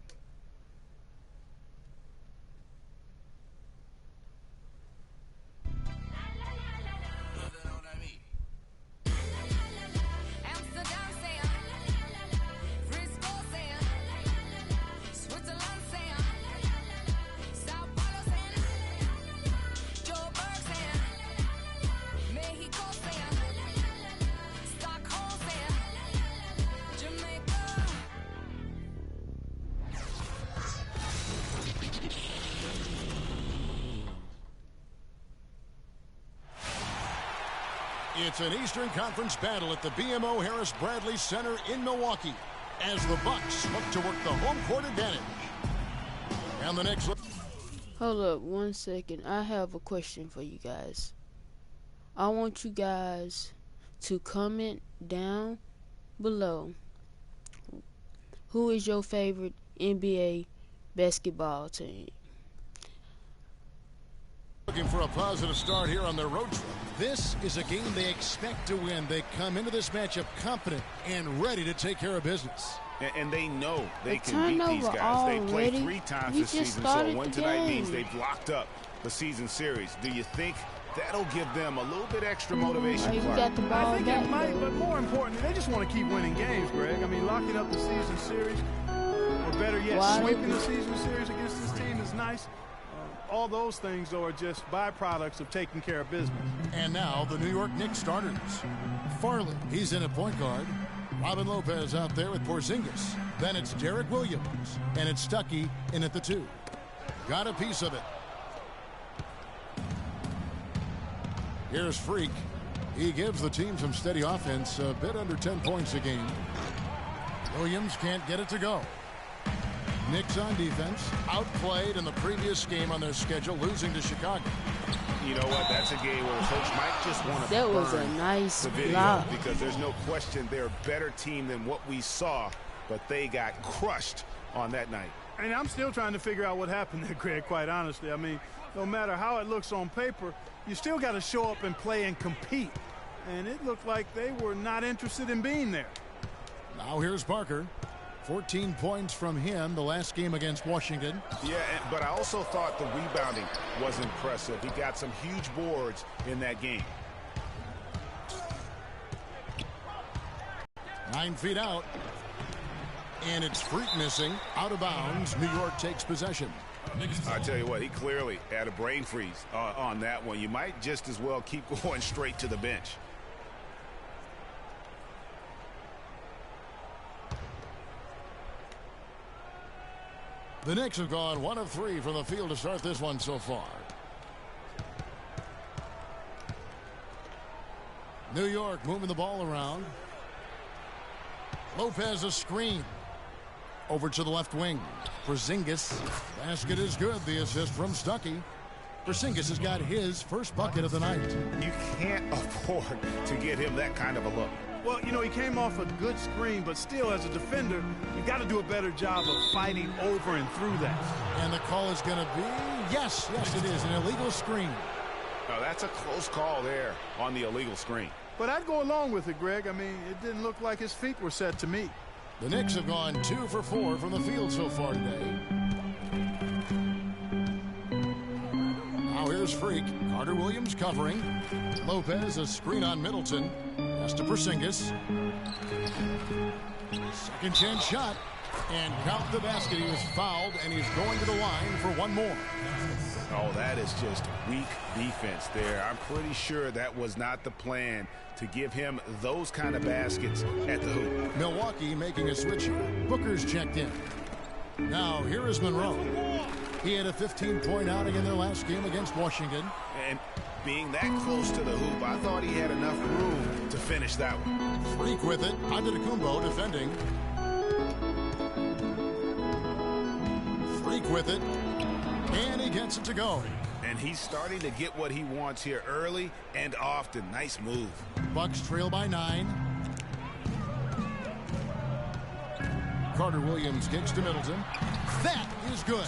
[SPEAKER 7] It's an Eastern Conference battle at the BMO Harris Bradley Center in Milwaukee as the Bucks look to work the home court advantage. And the Knicks.
[SPEAKER 1] Hold up 1 second. I have a question for you guys. I want you guys to comment down below. Who is your favorite NBA basketball team?
[SPEAKER 7] Looking for a positive start here on their road trip. This is a game they expect to win. They come into this matchup confident and ready to take care of business.
[SPEAKER 8] And they know they can beat these guys. They played 3 times this season, so one tonight means they've locked up the season series. Do you think that'll give them a little bit extra motivation?
[SPEAKER 1] Got the ball
[SPEAKER 9] I think it might, but more importantly, they just want to keep winning games, Greg. I mean, locking up the season series, or better yet, sweeping the season series against this team is nice. All those things, though, are just byproducts of taking care of business.
[SPEAKER 7] And now the New York Knicks starters. Farley, he's in at point guard. Robin Lopez out there with Porzingis. Then it's Derek Williams. And it's Stuckey in at the 2. Got a piece of it. Here's Freak. He gives the team some steady offense, a bit under 10 points a game. Williams can't get it to go. Knicks on defense, outplayed in the previous game on their schedule, losing to Chicago.
[SPEAKER 8] You know what? That's a game where Coach might just want to
[SPEAKER 1] That was a nice
[SPEAKER 8] the video
[SPEAKER 1] block.
[SPEAKER 8] because there's no question they're a better team than what we saw, but they got crushed on that night.
[SPEAKER 9] And I'm still trying to figure out what happened there, Greg, quite honestly. I mean, no matter how it looks on paper, you still got to show up and play and compete. And it looked like they were not interested in being there.
[SPEAKER 7] Now here's Parker. 14 points from him the last game against Washington.
[SPEAKER 8] Yeah, but I also thought the rebounding was impressive. He got some huge boards in that game.
[SPEAKER 7] 9 feet out. And it's Freak missing. Out of bounds. New York takes possession.
[SPEAKER 8] I tell you what, he clearly had a brain freeze on that one. You might just as well keep going straight to the bench.
[SPEAKER 7] The Knicks have gone 1 of 3 from the field to start this one so far. New York moving the ball around. Lopez a screen. Over to the left wing. Porzingis. Basket is good. The assist from Stuckey. Porzingis has got his first bucket of the night.
[SPEAKER 8] You can't afford to get him that kind of a look.
[SPEAKER 9] Well, you know, he came off a good screen, but still, as a defender, you got to do a better job of fighting over and through that.
[SPEAKER 7] And the call is going to be, yes, it is, an illegal screen.
[SPEAKER 8] No, that's a close call there on the illegal screen.
[SPEAKER 9] But I'd go along with it, Greg. I mean, it didn't look like his feet were set to me.
[SPEAKER 7] The Knicks have gone 2 for 4 from the field so far today. Now here's Freak. Carter Williams covering. Lopez a screen on Middleton. Pass to Porzingis. Second chance shot. And count the basket. He was fouled, and he's going to the line for one more.
[SPEAKER 8] Oh, that is just weak defense there. I'm pretty sure that was not the plan to give him those kind of baskets at the hoop.
[SPEAKER 7] Milwaukee making a switch here. Booker's checked in. Now here is Monroe. He had a 15-point outing in their last game against Washington.
[SPEAKER 8] And being that close to the hoop, I thought he had enough room to finish that one.
[SPEAKER 7] Freak with it. Antetokounmpo defending. Freak with it. And he gets it to go.
[SPEAKER 8] And he's starting to get what he wants here early and often. Nice move.
[SPEAKER 7] Bucks trail by 9. Carter Williams kicks to Middleton. That is good.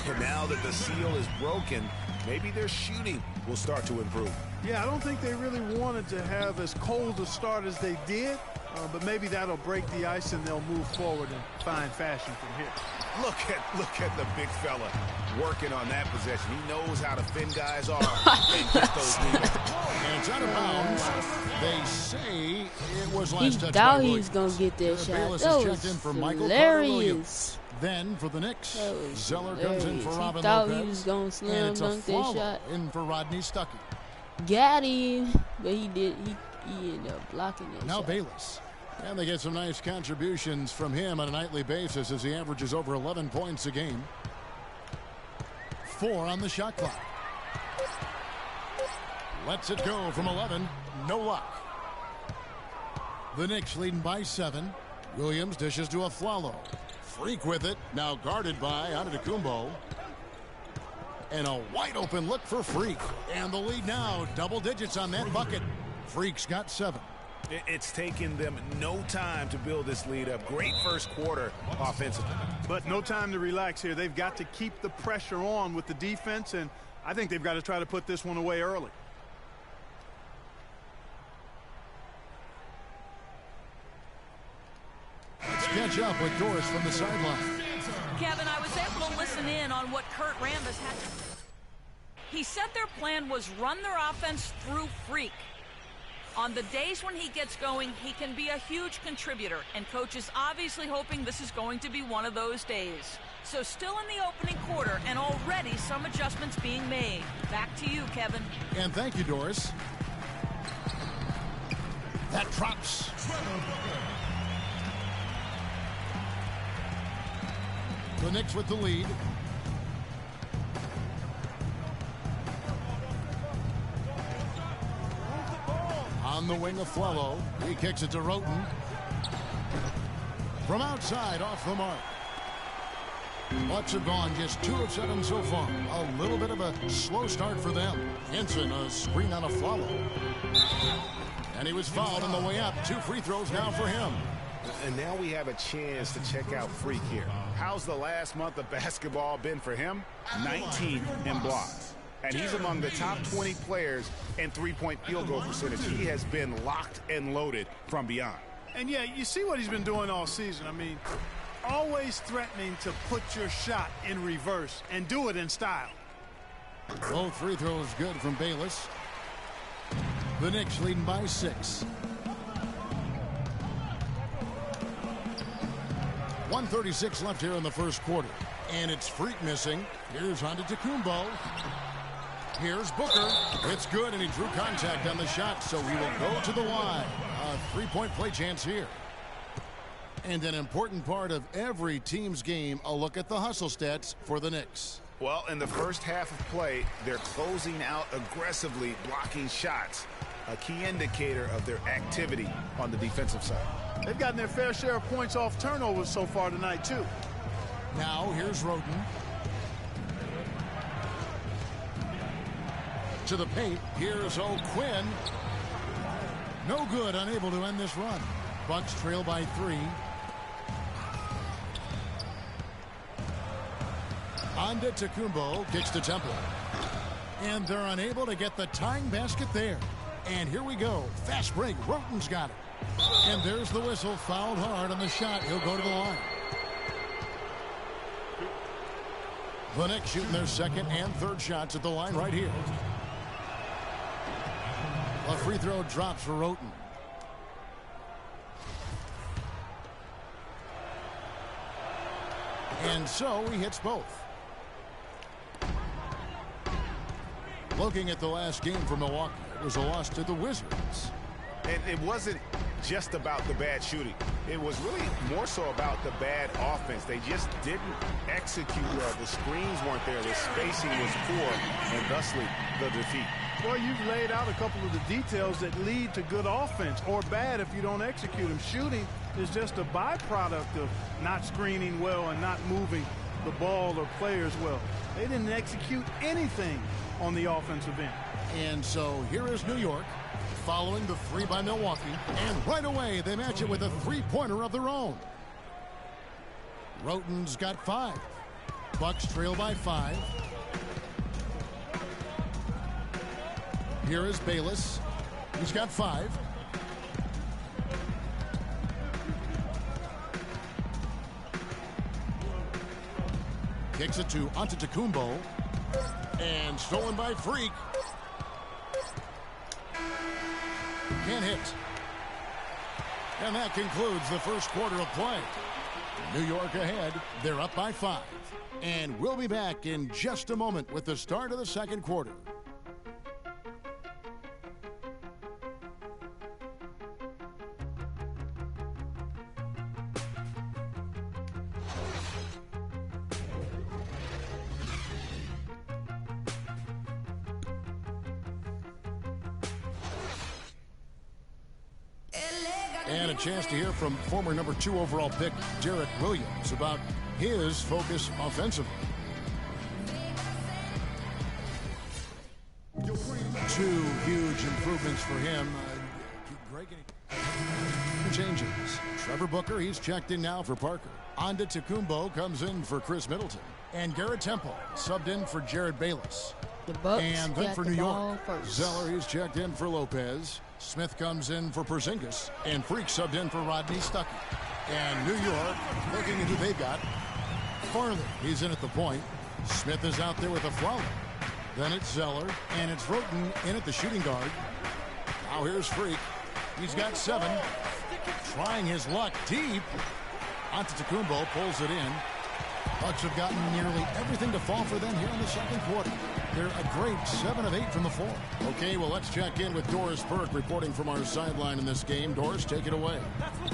[SPEAKER 8] And now that the seal is broken, maybe their shooting will start to improve.
[SPEAKER 9] Yeah, I don't think they really wanted to have as cold a start as they did, but maybe that'll break the ice and they'll move forward in fine fashion from here.
[SPEAKER 8] Look at the big fella working on that possession. He knows how to fin guys off and get those rebounds.
[SPEAKER 7] And it's out of bounds. They say it was last touch.
[SPEAKER 1] He thought he was going to get that shot. That was
[SPEAKER 7] in for Michael
[SPEAKER 1] hilarious.
[SPEAKER 7] Then for the Knicks, Zeller
[SPEAKER 1] hilarious.
[SPEAKER 7] comes in for Robin
[SPEAKER 1] He thought
[SPEAKER 7] Lopez.
[SPEAKER 1] he was going to
[SPEAKER 7] and
[SPEAKER 1] slam
[SPEAKER 7] it's a
[SPEAKER 1] dunk that
[SPEAKER 7] follow
[SPEAKER 1] shot.
[SPEAKER 7] in for Rodney Stuckey.
[SPEAKER 1] Got him, but he ended up blocking that
[SPEAKER 7] Now
[SPEAKER 1] shot.
[SPEAKER 7] Bayless. And they get some nice contributions from him on a nightly basis as he averages over 11 points a game. 4 on the shot clock. Lets it go from 11. no luck. The Knicks leading by 7. Williams dishes to Afflalo. Freak with it. Now guarded by Antetokounmpo. And a wide open look for Freak. And the lead now, double digits on that bucket. Freak's got 7.
[SPEAKER 8] It's taken them no time to build this lead up. Great first quarter offensively.
[SPEAKER 9] But no time to relax here. They've got to keep the pressure on with the defense, and I think they've got to try to put this one away early.
[SPEAKER 7] Let's catch up with Doris from the sideline.
[SPEAKER 14] Kevin, I was able to listen in on what Kurt Rambis had to say. He said their plan was run their offense through Freak. On the days when he gets going, he can be a huge contributor, and Coach is obviously hoping this is going to be one of those days. So still in the opening quarter, and already some adjustments being made. Back to you, Kevin.
[SPEAKER 7] And thank you, Doris. That drops. The Knicks with the lead. On the wing of Afflalo. He kicks it to Roten. From outside, off the mark. Bucks have gone just 2 of 7 so far. A little bit of a slow start for them. Henson, a screen on Afflalo. And he was fouled on the way up. 2 free throws now for him.
[SPEAKER 8] And now we have a chance to check out Freak here. How's the last month of basketball been for him? 19th in blocks. And he's among the top 20 players in three-point field goal percentage. He has been locked and loaded from beyond.
[SPEAKER 9] And yeah, you see what he's been doing all season. I mean, always threatening to put your shot in reverse and do it in style.
[SPEAKER 7] Both free throws good from Bayless. The Knicks leading by 6. 1:36 left here in the first quarter. And it's Freak missing. Here's Antetokounmpo. Here's Booker. It's good, and he drew contact on the shot, so he will go to the line. A 3-point play chance here. And an important part of every team's game, a look at the hustle stats for the Knicks.
[SPEAKER 8] Well, in the first half of play, they're closing out aggressively, blocking shots. A key indicator of their activity on the defensive side.
[SPEAKER 9] They've gotten their fair share of points off turnovers so far tonight, too.
[SPEAKER 7] Now, here's Roten. To the paint. Here's O'Quinn. No good, unable to end this run. Bucks trail by 3. Antetokounmpo kicks to Temple. And they're unable to get the tying basket there. And here we go. Fast break. Roten's got it. And there's the whistle. Fouled hard on the shot. He'll go to the line. The Knicks shooting their second and third shots at the line right here. A free throw drops for Roten. And so he hits both. Looking at the last game for Milwaukee, it was a loss to the Wizards.
[SPEAKER 8] And it wasn't just about the bad shooting. It was really more so about the bad offense. They just didn't execute well. The screens weren't there. The spacing was poor, and thusly the defeat.
[SPEAKER 9] Well, you've laid out a couple of the details that lead to good offense, or bad if you don't execute them. Shooting is just a byproduct of not screening well and not moving the ball or players well. They didn't execute anything on the offensive end.
[SPEAKER 7] And so here is New York following the 3 by Milwaukee, and right away they match it with a 3-pointer of their own. Roten's got 5. Bucks trail by 5. Here is Bayless. He's got 5. Kicks it to Antetokounmpo. And stolen by Freak. Can't hit. And that concludes the first quarter of play. New York ahead. They're up by 5. And we'll be back in just a moment with the start of the second quarter. And a chance to hear from former number 2 overall pick Derek Williams about his focus offensively. 2 huge improvements for him. Changes. Trevor Booker, he's checked in now for Parker. Onda Tecumbo comes in for Chris Middleton. And Garrett Temple subbed in for Jared Bayless.
[SPEAKER 1] The Bucks
[SPEAKER 7] and then
[SPEAKER 1] got
[SPEAKER 7] for
[SPEAKER 1] the
[SPEAKER 7] New
[SPEAKER 1] ball
[SPEAKER 7] York,
[SPEAKER 1] first.
[SPEAKER 7] Zeller, he's checked in for Lopez. Smith comes in for Porzingis. And Freak subbed in for Rodney Stuckey. And New York, looking at who they've got. Farley, he's in at the point. Smith is out there with a Fowler. Then it's Zeller, and it's Roten in at the shooting guard. Now here's Freak. He's got 7. Trying his luck deep. Antetokounmpo pulls it in. Bucks have gotten nearly everything to fall for them here in the second quarter. They're a great 7 of 8 from the floor. Okay, well, let's check in with Doris Burke reporting from our sideline in this game. Doris, take it away.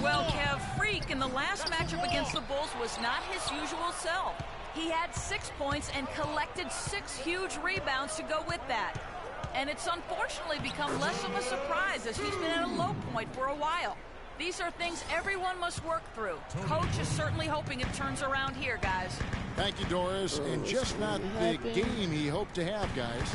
[SPEAKER 14] Well, Kev, Freak in the last matchup against the Bulls was not his usual self. He had 6 points and collected 6 huge rebounds to go with that. And it's unfortunately become less of a surprise as he's been at a low point for a while. These are things everyone must work through. Coach is certainly hoping it turns around here, guys.
[SPEAKER 7] Thank you, Doris. And just not the game he hoped to have, guys.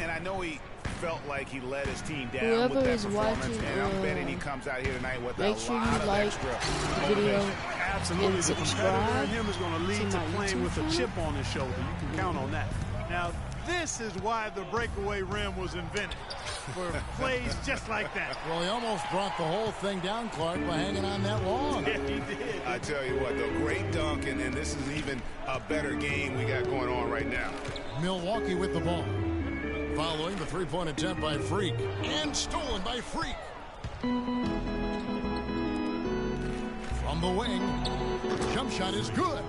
[SPEAKER 8] And I know he felt like he let his team down
[SPEAKER 1] Whoever
[SPEAKER 8] with that
[SPEAKER 1] is
[SPEAKER 8] performance,
[SPEAKER 1] watching,
[SPEAKER 8] and I'm betting he comes out here tonight with
[SPEAKER 1] make
[SPEAKER 8] a
[SPEAKER 1] sure
[SPEAKER 8] lot
[SPEAKER 1] you
[SPEAKER 8] of
[SPEAKER 1] like
[SPEAKER 8] extra
[SPEAKER 1] the video
[SPEAKER 8] motivation.
[SPEAKER 9] Absolutely.
[SPEAKER 1] and
[SPEAKER 9] The competitor
[SPEAKER 1] subscribe
[SPEAKER 9] in him is going to lead
[SPEAKER 1] to
[SPEAKER 9] to
[SPEAKER 1] my
[SPEAKER 9] playing
[SPEAKER 1] YouTube
[SPEAKER 9] with a
[SPEAKER 1] channel.
[SPEAKER 9] chip on his shoulder. You can count on that. Now, this is why the breakaway rim was invented. For plays just like that.
[SPEAKER 7] Well, he almost brought the whole thing down, Clark, by hanging on that long.
[SPEAKER 9] Yeah, he did.
[SPEAKER 8] I tell you what, though, great dunk, and this is even a better game we got going on right now.
[SPEAKER 7] Milwaukee with the ball. Following the three-point attempt by Freak. And stolen by Freak. From the wing. Jump shot is good.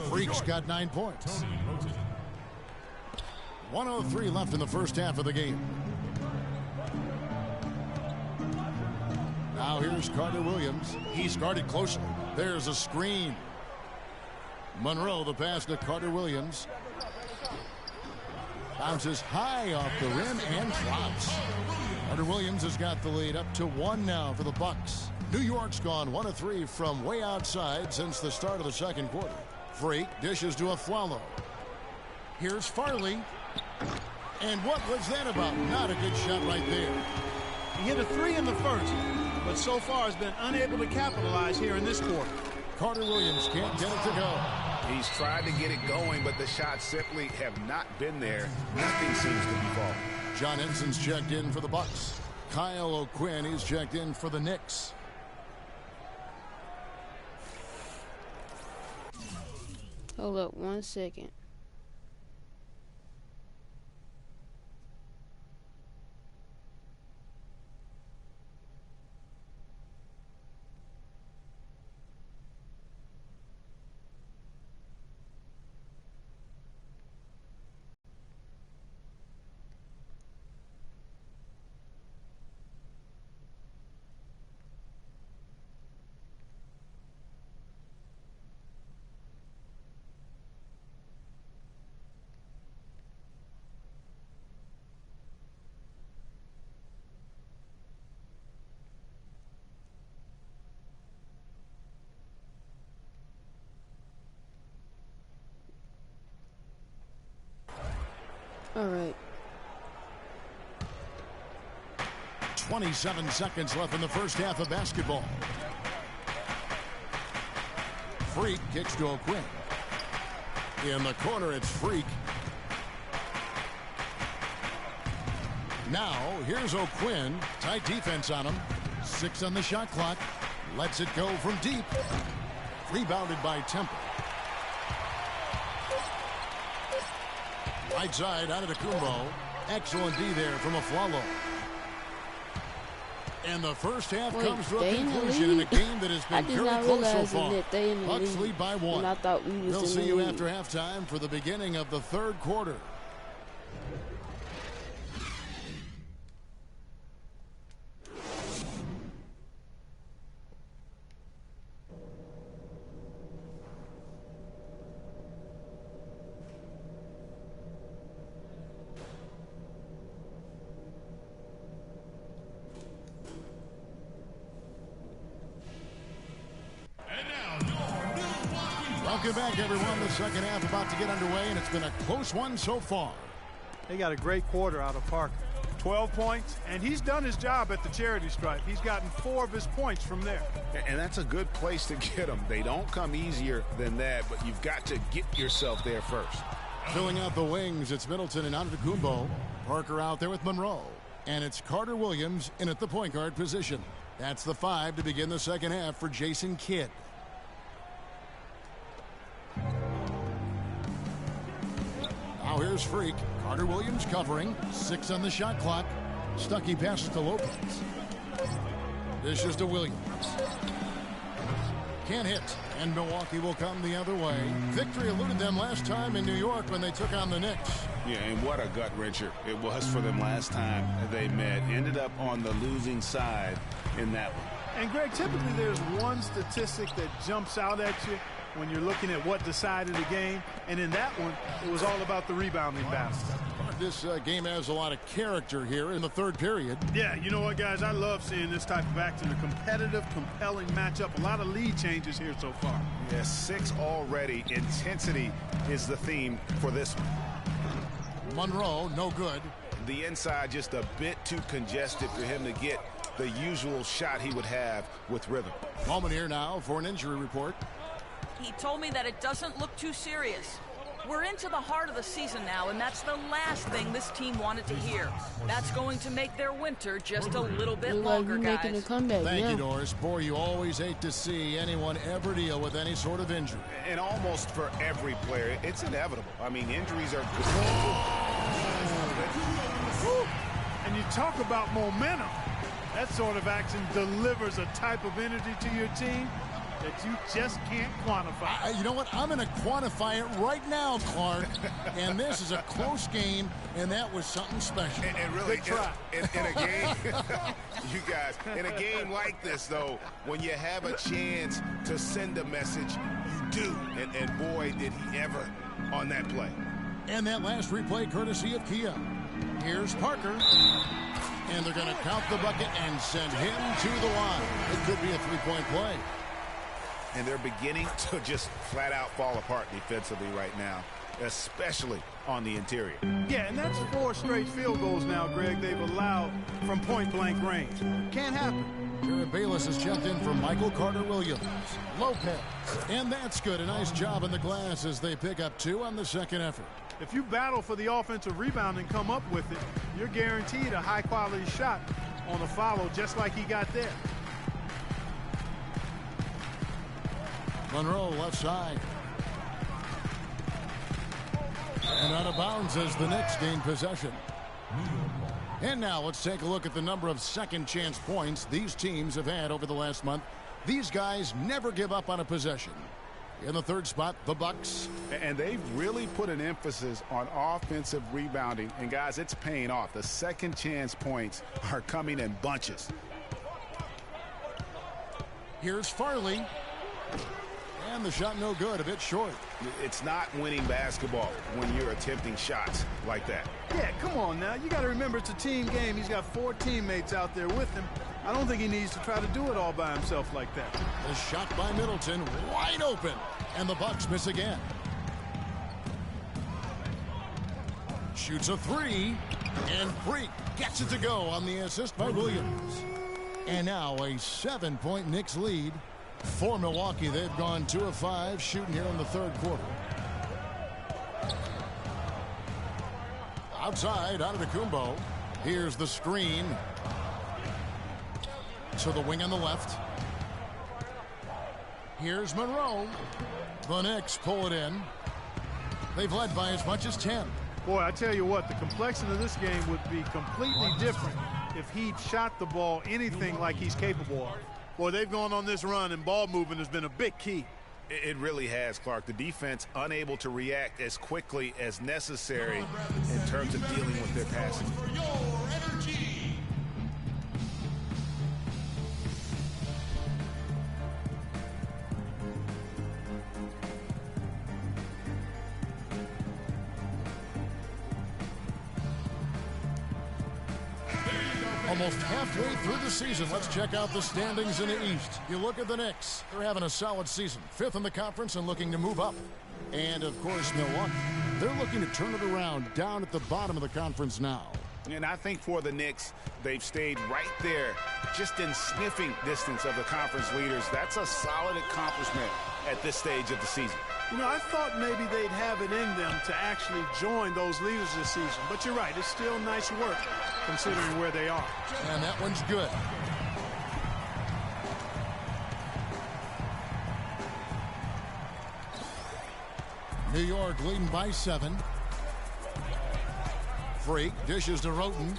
[SPEAKER 7] Freak's got 9 points. 1:03 left in the first half of the game. Now here's Carter Williams. He's guarded closely. There's a screen. Monroe, the pass to Carter Williams. Bounces high off the rim and drops. Carter Williams has got the lead up to 1 now for the Bucks. New York's gone 1 of 3 from way outside since the start of the second quarter. Freak dishes to Aflalo. Here's Farley. And what was that about? Not a good shot right there.
[SPEAKER 9] He hit a 3 in the first, but so far has been unable to capitalize here in this quarter.
[SPEAKER 7] Carter Williams can't get it to go.
[SPEAKER 8] He's tried to get it going, but the shots simply have not been there. Nothing seems to be falling.
[SPEAKER 7] John Henson's checked in for the Bucks. Kyle O'Quinn, he's checked in for the Knicks.
[SPEAKER 1] Hold up 1 second. All right.
[SPEAKER 7] 27 seconds left in the first half of basketball. Freak kicks to O'Quinn. In the corner, it's Freak. Now, here's O'Quinn. Tight defense on him. 6 on the shot clock. Lets it go from deep. Rebounded by Temple. Right side out of the Kumbo. Excellent D there from Aflalo. And the first half comes to a conclusion in a game that has been very close so far. Bucks lead by 1.
[SPEAKER 1] And I thought we was
[SPEAKER 7] We'll
[SPEAKER 1] in
[SPEAKER 7] see
[SPEAKER 1] the
[SPEAKER 7] you
[SPEAKER 1] lead.
[SPEAKER 7] after halftime for the beginning of the third quarter. Welcome back, everyone. The second half about to get underway, and it's been a close one so far.
[SPEAKER 9] They got a great quarter out of Parker. 12 points, and he's done his job at the charity stripe. He's gotten 4 of his points from there.
[SPEAKER 8] And that's a good place to get them. They don't come easier than that, but you've got to get yourself there first.
[SPEAKER 7] Filling out the wings, it's Middleton and Antetokounmpo. Parker out there with Monroe. And it's Carter Williams in at the point guard position. That's the 5 to begin the second half for Jason Kidd. Now here's Freak. Carter Williams covering. 6 on the shot clock. Stuckey passes to Lopez. This is to Williams. Can't hit. And Milwaukee will come the other way. Victory eluded them last time in New York when they took on the Knicks.
[SPEAKER 8] Yeah, and what a gut wrencher it was for them last time they met. Ended up on the losing side in that one.
[SPEAKER 9] And Greg, typically there's one statistic that jumps out at you when you're looking at what decided the game, and in that one it was all about the rebounding battle.
[SPEAKER 7] This game has a lot of character here in the third period.
[SPEAKER 9] Yeah, you know what, guys, I love seeing this type of action, a competitive, compelling matchup. A lot of lead changes here so far.
[SPEAKER 8] Yeah, 6 already. Intensity is the theme for this one.
[SPEAKER 7] Monroe, no good.
[SPEAKER 8] The inside just a bit too congested for him to get the usual shot he would have with rhythm.
[SPEAKER 7] Moment here now for an injury report.
[SPEAKER 14] He told me that it doesn't look too serious. We're into the heart of the season now, and that's the last thing this team wanted to hear. That's going to make their winter just a little bit longer, guys.
[SPEAKER 1] Making a comeback.
[SPEAKER 7] Thank you, Doris. Boy, you always hate to see anyone ever deal with any sort of injury.
[SPEAKER 8] And almost for every player, it's inevitable. I mean, injuries are good.
[SPEAKER 9] And you talk about momentum. That sort of action delivers a type of energy to your team that you just can't quantify.
[SPEAKER 7] You know what? I'm going to quantify it right now, Clark. And this is a close game, and that was something special.
[SPEAKER 8] And really, in a game, you guys, in a game like this, though, when you have a chance to send a message, you do. And boy, did he ever on that play.
[SPEAKER 7] And that last replay courtesy of Kia. Here's Parker. And they're going to count the bucket and send him to the line. It could be a three-point play.
[SPEAKER 8] And they're beginning to just flat out fall apart defensively right now, especially on the interior.
[SPEAKER 9] Yeah, and that's 4 straight field goals now, Greg, they've allowed from point-blank range. Can't happen.
[SPEAKER 7] Jared Bayless has checked in for Michael Carter-Williams. Lopez. And that's good. A nice job in the glass as they pick up 2 on the second effort.
[SPEAKER 9] If you battle for the offensive rebound and come up with it, you're guaranteed a high-quality shot on a follow just like he got there.
[SPEAKER 7] Monroe left side. And out of bounds as the Knicks gain possession. And now let's take a look at the number of second chance points these teams have had over the last month. These guys never give up on a possession. In the third spot, the Bucks.
[SPEAKER 8] And they've really put an emphasis on offensive rebounding. And guys, it's paying off. The second chance points are coming in bunches.
[SPEAKER 7] Here's Farley. And the shot no good, a bit short.
[SPEAKER 8] It's not winning basketball when you're attempting shots like that.
[SPEAKER 9] Yeah, come on now. You got to remember it's a team game. He's got 4 teammates out there with him. I don't think he needs to try to do it all by himself like that.
[SPEAKER 7] The shot by Middleton, wide open. And the Bucks miss again. Shoots a 3. And Freak gets it to go on the assist by Williams. And now a 7-point Knicks lead. For Milwaukee, they've gone 2 of 5 shooting here in the third quarter. Outside, Antetokounmpo. Here's the screen. To the wing on the left. Here's Monroe. The Knicks pull it in. They've led by as much as 10.
[SPEAKER 9] Boy, I tell you what, the complexion of this game would be completely different if he'd shot the ball anything like he's capable of. Boy, they've gone on this run, and ball movement has been a big key.
[SPEAKER 8] It really has, Clark. The defense unable to react as quickly as necessary in terms of dealing with their passing.
[SPEAKER 7] Almost halfway through the season, let's check out the standings in the East. You look at the Knicks. They're having a solid season. 5th in the conference and looking to move up. And, of course, Milwaukee. They're looking to turn it around down at the bottom of the conference now.
[SPEAKER 8] And I think for the Knicks, they've stayed right there, just in sniffing distance of the conference leaders. That's a solid accomplishment at this stage of the season.
[SPEAKER 9] You know, I thought maybe they'd have it in them to actually join those leaders this season. But you're right, it's still nice work considering where they are.
[SPEAKER 7] And that one's good. New York leading by 7. Freak dishes to Roten.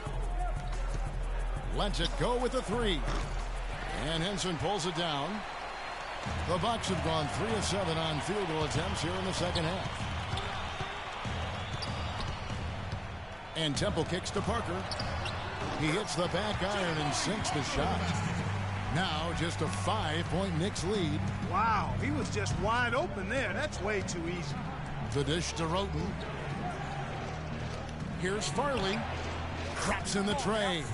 [SPEAKER 7] Lets it go with the 3. And Henson pulls it down. The Bucks have gone 3 of 7 on field goal attempts here in the second half. And Temple kicks to Parker. He hits the back iron and sinks the shot. Now just a 5-point Knicks lead.
[SPEAKER 9] Wow, he was just wide open there. That's way too easy.
[SPEAKER 7] The dish to Roten. Here's Farley. Craps in the tray.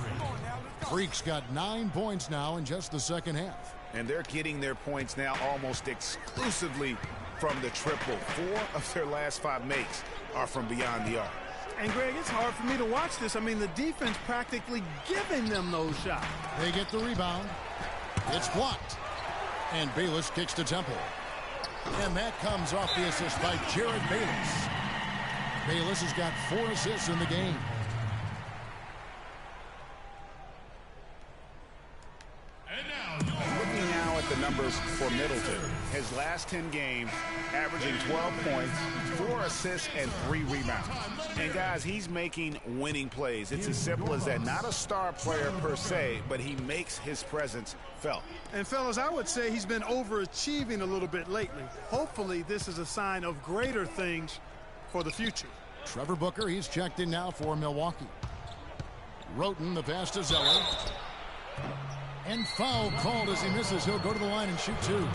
[SPEAKER 7] Freak's got 9 points now in just the second half.
[SPEAKER 8] And they're getting their points now almost exclusively from the triple. 4 of their last 5 makes are from beyond the arc.
[SPEAKER 9] And, Greg, it's hard for me to watch this. I mean, the defense practically giving them those shots.
[SPEAKER 7] They get the rebound. It's blocked. And Bayless kicks to Temple. And that comes off the assist by Jared Bayless. Bayless has got 4 assists in the game.
[SPEAKER 8] Looking now at the numbers for Middleton. His last 10 games, averaging 12 points, 4 assists, and 3 rebounds. And, guys, he's making winning plays. It's as simple as that. Not a star player per se, but he makes his presence felt.
[SPEAKER 9] And, fellas, I would say he's been overachieving a little bit lately. Hopefully, this is a sign of greater things for the future.
[SPEAKER 7] Trevor Booker, he's checked in now for Milwaukee. Roten, the pass to Zeller. And foul called as he misses. He'll go to the line and shoot 2.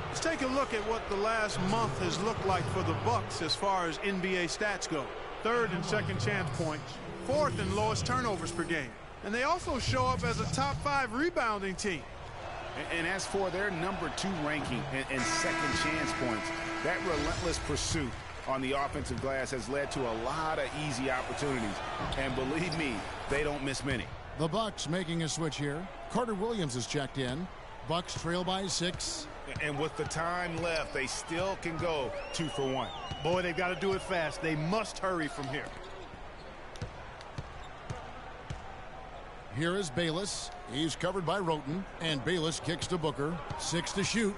[SPEAKER 9] Let's take a look at what the last month has looked like for the Bucks as far as NBA stats go. 3rd and second chance points, 4th and lowest turnovers per game. And they also show up as a top 5 rebounding team.
[SPEAKER 8] And as for their number 2 ranking and second chance points, that relentless pursuit on the offensive glass has led to a lot of easy opportunities. And believe me, they don't miss many.
[SPEAKER 7] The Bucks making a switch here. Carter Williams is checked in. Bucks trail by 6.
[SPEAKER 8] And with the time left, they still can go 2 for 1.
[SPEAKER 9] Boy, they've got to do it fast. They must hurry from here.
[SPEAKER 7] Here is Bayless. He's covered by Roten. And Bayless kicks to Booker. 6 to shoot.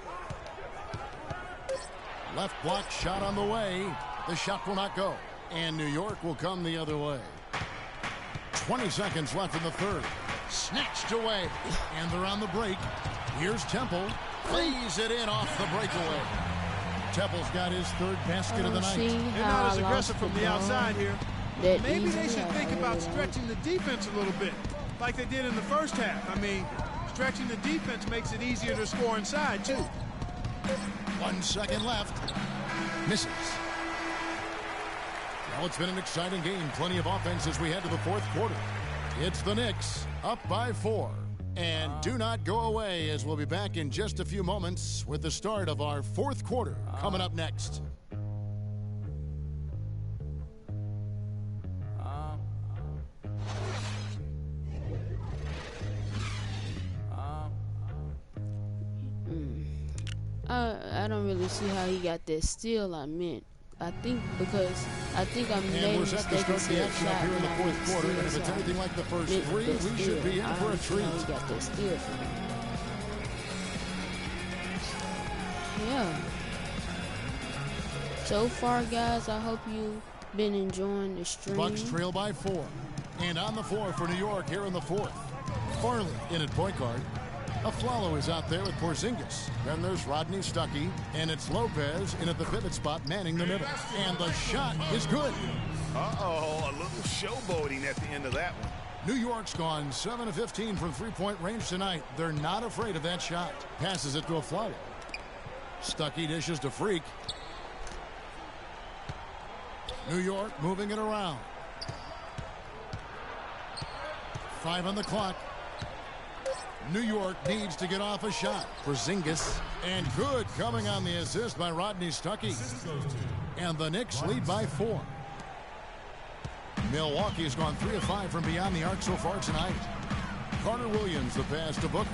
[SPEAKER 7] Left block shot on the way. The shot will not go. And New York will come the other way. 20 seconds left in the 3rd. Snatched away. And they're on the break. Here's Temple. Lays it in off the breakaway. Temple's got his 3rd basket of the night.
[SPEAKER 9] They're not as aggressive from the outside here. Maybe they should think about stretching the defense a little bit, like they did in the first half. I mean, stretching the defense makes it easier to score inside, too.
[SPEAKER 7] 1 second left. Misses. Well, it's been an exciting game. Plenty of offense as we head to the 4th quarter. It's the Knicks up by 4. And do not go away, as we'll be back in just a few moments with the start of our 4th quarter coming up next.
[SPEAKER 1] I don't really see how he got that steal. I think I made a mistake and said shot
[SPEAKER 7] here in the 4th quarter, and if it's anything like the first 3, we should be in for a treat.
[SPEAKER 1] He got that steal from me. Yeah. So far, guys, I hope you've been enjoying the stream.
[SPEAKER 7] Bucks trail by 4. And on the floor for New York here in the 4th. Farley in at point guard. Aflalo is out there with Porzingis. Then there's Rodney Stuckey, and it's Lopez in at the pivot spot manning the middle. And the shot is good.
[SPEAKER 8] Uh-oh, a little showboating at the end of that one.
[SPEAKER 7] New York's gone 7 of 15 from three-point range tonight. They're not afraid of that shot. Passes it to Aflalo. Stuckey dishes to Freak. New York moving it around. 5 on the clock. New York needs to get off a shot. Porzingis. And good coming on the assist by Rodney Stuckey. And the Knicks lead by 4. Milwaukee has gone 3 of 5 from beyond the arc so far tonight. Carter Williams, the pass to Booker.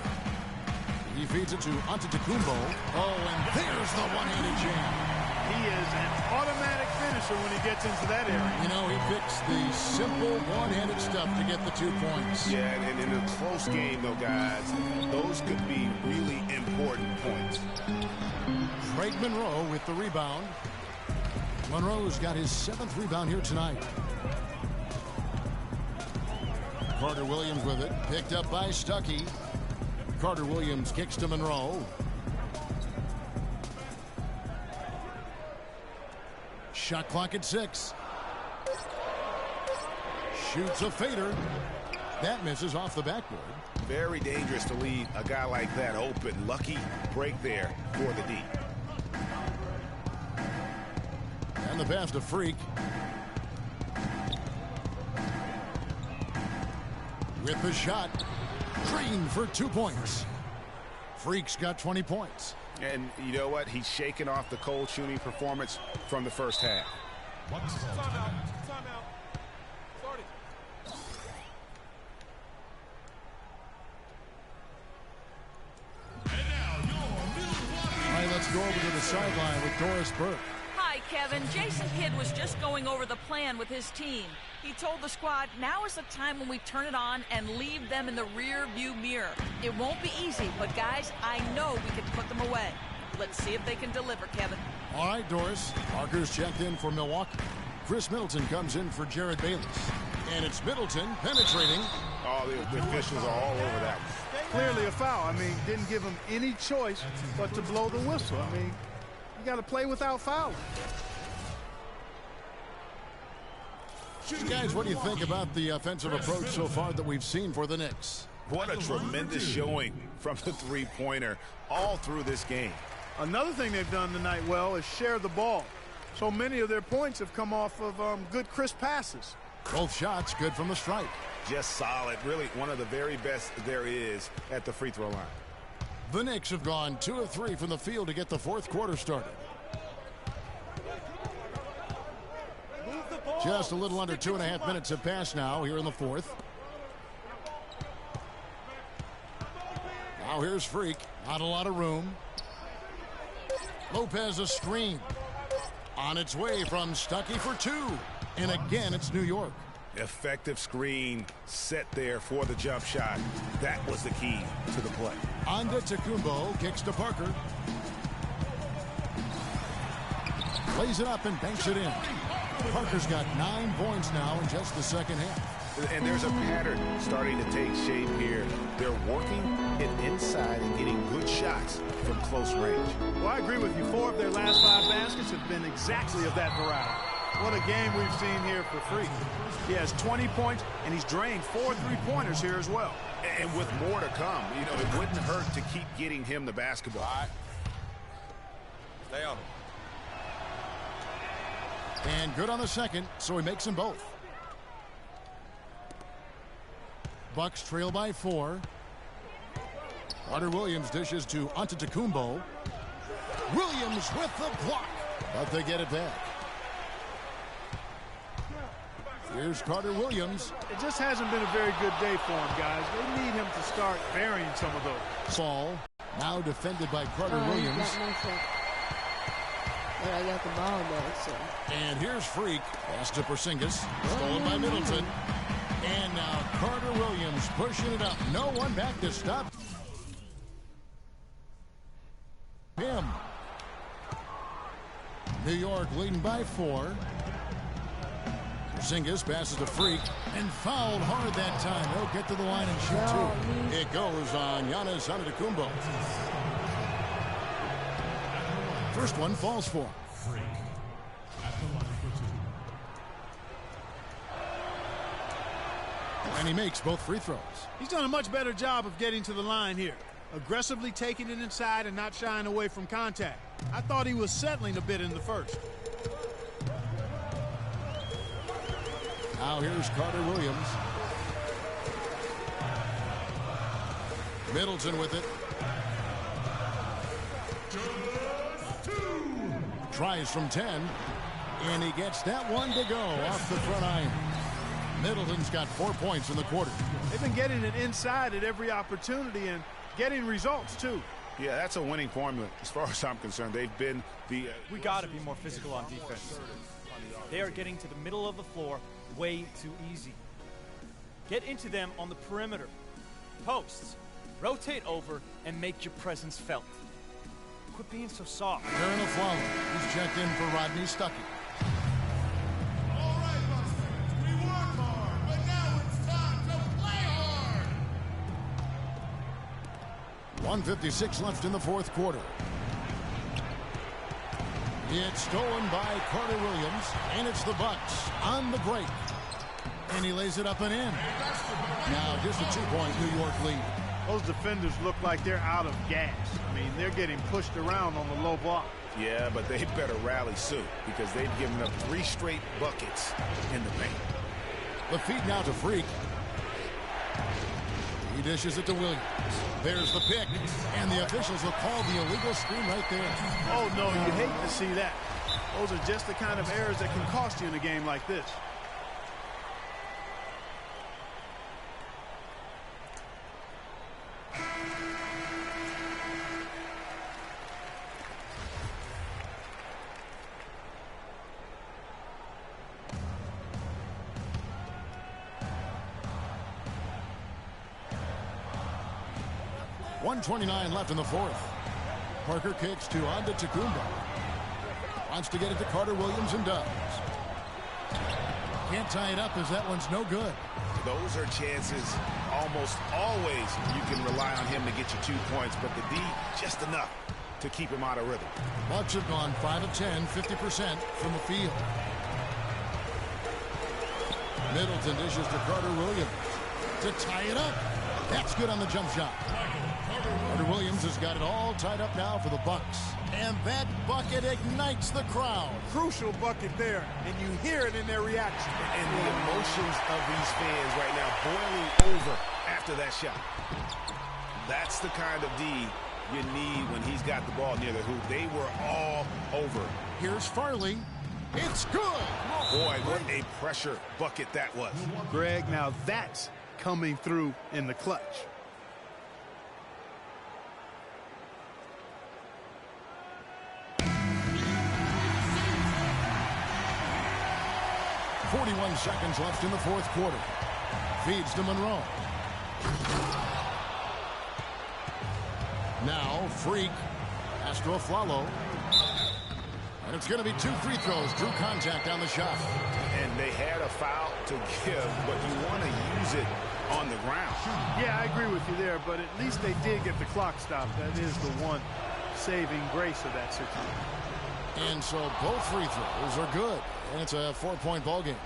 [SPEAKER 7] He feeds it to Antetokounmpo. Oh, and there's the one-handed jam.
[SPEAKER 9] He is an automatic finisher when he gets into that area.
[SPEAKER 7] You know, he picks the simple one-handed stuff to get the 2 points.
[SPEAKER 8] Yeah, and in a close game, though, guys, those could be really important points.
[SPEAKER 7] Craig Monroe with the rebound. Monroe's got his 7th rebound here tonight. Carter Williams with it. Picked up by Stuckey. Carter Williams kicks to Monroe. Shot clock at 6. Shoots a fader. That misses off the backboard.
[SPEAKER 8] Very dangerous to leave a guy like that open. Lucky break there for the D.
[SPEAKER 7] And the pass to Freak. With the shot. Green for 2 points. Freak's got 20 points.
[SPEAKER 8] And you know what? He's shaking off the cold shooting performance from the first half.
[SPEAKER 13] Timeout. Starting. And now your Milwaukee.
[SPEAKER 7] All right, let's go over to the sideline with Doris Burke.
[SPEAKER 14] Hi, Kevin. Jason Kidd was just going over the plan with his team. He told the squad, now is the time when we turn it on and leave them in the rear view mirror. It won't be easy, but guys, I know we can put them away. Let's see if they can deliver, Kevin.
[SPEAKER 7] All right, Doris. Parker's checked in for Milwaukee. Chris Middleton comes in for Jared Bayless. And it's Middleton penetrating.
[SPEAKER 8] Oh, the officials are all over that.
[SPEAKER 9] Clearly a foul. I mean, didn't give him any choice but to blow the whistle. I mean, you got to play without fouling.
[SPEAKER 7] Guys, what do you think about the offensive approach so far that we've seen for the Knicks?
[SPEAKER 8] What a tremendous showing from the three-pointer all through this game.
[SPEAKER 9] Another thing they've done tonight well is share the ball. So many of their points have come off of good, crisp passes.
[SPEAKER 7] Both shots good from the stripe.
[SPEAKER 8] Just solid. Really one of the very best there is at the free throw line.
[SPEAKER 7] The Knicks have gone 2 of 3 from the field to get the 4th quarter started. Just a little under 2.5 minutes have passed now here in the 4th. Now here's Freak. Not a lot of room. Lopez a screen. On its way from Stuckey for 2. And again, it's New York.
[SPEAKER 8] Effective screen set there for the jump shot. That was the key to the play.
[SPEAKER 7] Antetokounmpo kicks to Parker. Plays it up and banks it in. Parker's got 9 points now in just the second half.
[SPEAKER 8] And there's a pattern starting to take shape here. They're working it inside and getting good shots from close range.
[SPEAKER 9] Well, I agree with you. 4 of their last 5 baskets have been exactly of that variety. What a game we've seen here for Freak. He has 20 points, and he's drained 4 3-pointers here as well.
[SPEAKER 8] And with more to come, you know, it wouldn't hurt to keep getting him the basketball.
[SPEAKER 10] All right. Stay on him.
[SPEAKER 7] And good on the second, so he makes them both. Bucks trail by 4. Carter Williams dishes to Antetokounmpo. Williams with the block, but they get it back. Here's Carter Williams.
[SPEAKER 9] It just hasn't been a very good day for him, guys. They need him to start burying some of those.
[SPEAKER 7] Saul, now defended by Carter Williams.
[SPEAKER 1] But I got the ball back, so.
[SPEAKER 7] And here's Freak. Pass to Porzingis. Stolen by Middleton. And now Carter Williams pushing it up. No one back to stop him. New York leading by 4. Porzingis passes to Freak and fouled hard that time. He'll get to the line and shoot 2. It goes on Giannis Antetokounmpo. First one falls for him.
[SPEAKER 13] Freak at the line for 2.
[SPEAKER 7] And he makes both free throws.
[SPEAKER 9] He's done a much better job of getting to the line here. Aggressively taking it inside and not shying away from contact. I thought he was settling a bit in the first.
[SPEAKER 7] Now here's Carter Williams. Middleton with it. Tries from 10, and he gets that one to go off the front iron. Middleton's got 4 points in the quarter.
[SPEAKER 9] They've been getting it inside at every opportunity and getting results, too.
[SPEAKER 8] Yeah, that's a winning formula as far as I'm concerned. They've been the...
[SPEAKER 12] We got to be more physical on defense. They are getting to the middle of the floor way too easy. Get into them on the perimeter. Posts. Rotate over and make your presence felt. Quit being so soft.
[SPEAKER 7] Aaron Aflalo, who's checked in for Rodney Stuckey.
[SPEAKER 13] All right, Bucks fans, we work hard, but now it's time to play hard.
[SPEAKER 7] 1:56 left in the fourth quarter. It's stolen by Carter Williams, and it's the Bucks on the break. And he lays it up and in. Now just a 2-point New York lead.
[SPEAKER 9] Those defenders look like they're out of gas. I mean, they're getting pushed around on the low block.
[SPEAKER 8] Yeah, but they better rally soon because they've given up 3 straight buckets in the paint.
[SPEAKER 7] The feed now to Freak. He dishes it to Williams. There's the pick, and the officials will call the illegal screen right there.
[SPEAKER 9] Oh, no, you hate to see that. Those are just the kind of errors that can cost you in a game like this.
[SPEAKER 7] .29 left in the fourth. Parker kicks to Antetokounmpo. Wants to get it to Carter Williams and does. Can't tie it up as that one's no good.
[SPEAKER 8] Those are chances almost always you can rely on him to get you 2 points, but the D just enough to keep him out of rhythm.
[SPEAKER 7] Bucks have gone 5 of 10, 50% from the field. Middleton dishes to Carter Williams to tie it up. That's good on the jump shot. Carter Williams has got it all tied up now for the Bucks. And that bucket ignites the crowd.
[SPEAKER 9] Crucial bucket there, and you hear it in their reaction.
[SPEAKER 8] And the emotions of these fans right now boiling over after that shot. That's the kind of D you need when he's got the ball near the hoop. They were all over.
[SPEAKER 7] Here's Farley. It's good.
[SPEAKER 8] Boy, what a pressure bucket that was.
[SPEAKER 9] Greg, now that's coming through in the clutch.
[SPEAKER 7] .41 seconds left in the fourth quarter. Feeds to Monroe. Now Freak has to Aflalo. And it's going to be 2 free throws. Drew contact on the shot.
[SPEAKER 8] And they had a foul to give, but you want to use it on the ground.
[SPEAKER 9] Yeah, I agree with you there, but at least they did get the clock stopped. That is the one saving grace of that situation.
[SPEAKER 7] And so both free throws are good. And it's a 4-point ball game.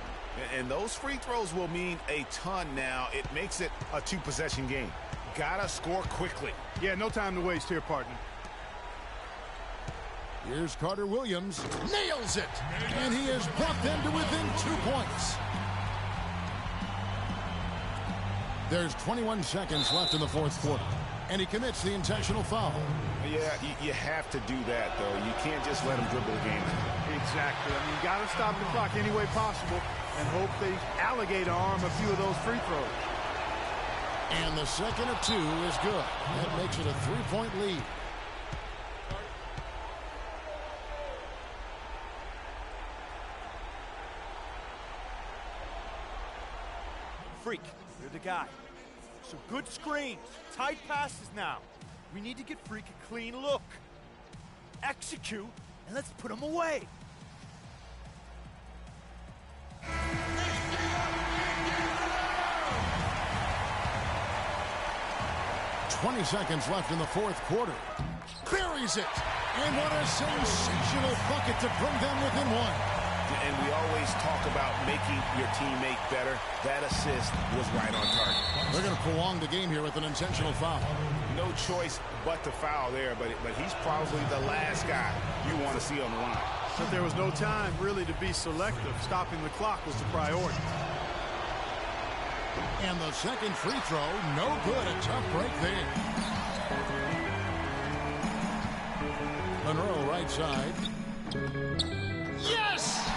[SPEAKER 8] And those free throws will mean a ton now. It makes it a 2-possession game. Gotta score quickly.
[SPEAKER 9] Yeah, no time to waste here, partner.
[SPEAKER 7] Here's Carter Williams. Nails it. And he has brought them to within 2 points. There's 21 seconds left in the fourth quarter. And he commits the intentional foul.
[SPEAKER 8] Yeah, you have to do that, though. You can't just let him dribble the game.
[SPEAKER 9] Exactly. I mean, you got to stop the clock any way possible and hope they alligator arm a few of those free throws.
[SPEAKER 7] And the second of 2 is good. That makes it a 3-point lead.
[SPEAKER 12] Freak, you're the guy. So good screens, tight passes now. We need to get Freak a clean look. Execute, and let's put him away.
[SPEAKER 7] .20 seconds left in the fourth quarter. Buries it. And what a sensational bucket to bring them within 1.
[SPEAKER 8] And we always talk about making your teammate better. That assist was right on target.
[SPEAKER 7] They're going to prolong the game here with an intentional foul.
[SPEAKER 8] No choice but to foul there, but he's probably the last guy you want to see on the line.
[SPEAKER 9] But there was no time really to be selective. Stopping the clock was the priority.
[SPEAKER 7] And the second free throw, no good. A tough break there. Monroe right side. Yes!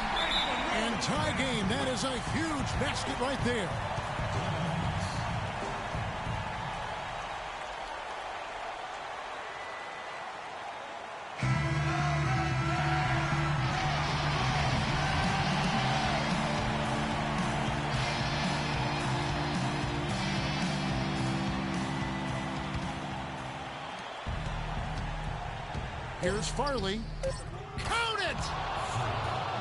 [SPEAKER 7] And tie game. That is a huge basket right there. Here's Farley. Count it!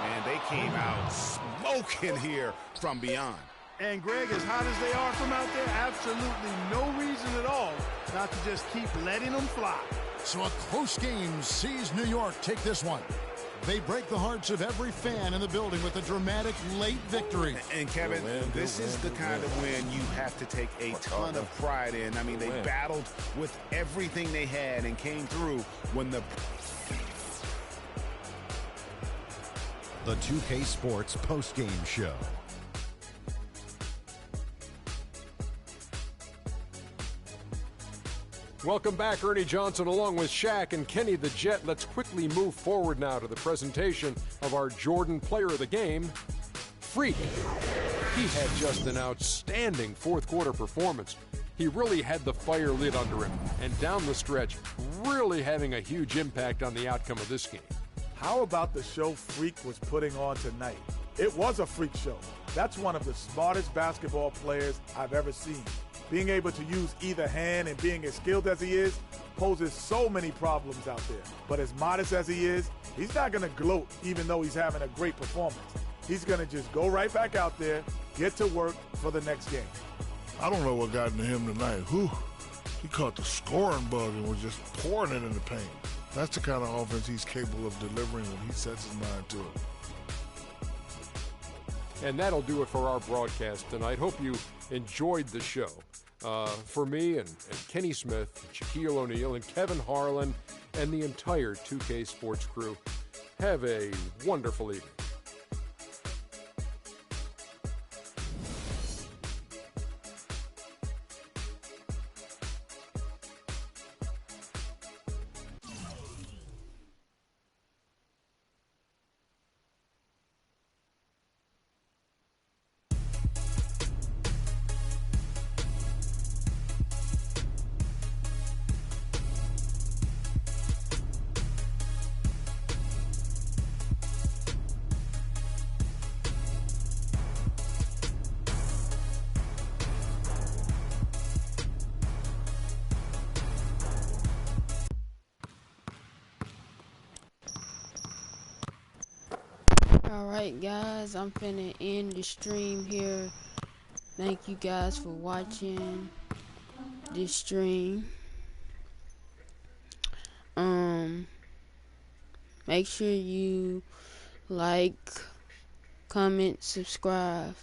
[SPEAKER 8] Man, they came out smoking here from beyond.
[SPEAKER 9] And Greg, as hot as they are from out there, absolutely no reason at all not to just keep letting them fly.
[SPEAKER 7] So a close game sees New York take this one. They break the hearts of every fan in the building with a dramatic late victory.
[SPEAKER 8] And Kevin, this is the kind of win you have to take a ton of pride in. I mean, they battled with everything they had and came through when the
[SPEAKER 3] 2K Sports postgame show.
[SPEAKER 4] Welcome back, Ernie Johnson, along with Shaq and Kenny the Jet. Let's quickly move forward now to the presentation of our Jordan Player of the Game, Freak. He had just an outstanding fourth-quarter performance. He really had the fire lit under him, and down the stretch, really having a huge impact on the outcome of this game.
[SPEAKER 6] How about the show Freak was putting on tonight? It was a freak show. That's one of the smartest basketball players I've ever seen. Being able to use either hand and being as skilled as he is poses so many problems out there. But as modest as he is, he's not going to gloat even though he's having a great performance. He's going to just go right back out there, get to work for the next game.
[SPEAKER 5] I don't know what got into him tonight. He caught the scoring bug and was just pouring it in the paint. That's the kind of offense he's capable of delivering when he sets his mind to it.
[SPEAKER 4] And that'll do it for our broadcast tonight. Hope you enjoyed the show. For me and Kenny Smith, Shaquille O'Neal, and Kevin Harlan, and the entire 2K Sports crew, have a wonderful evening.
[SPEAKER 1] Alright guys, I'm finna end the stream here. Thank you guys for watching this stream. Make sure you like, comment, subscribe.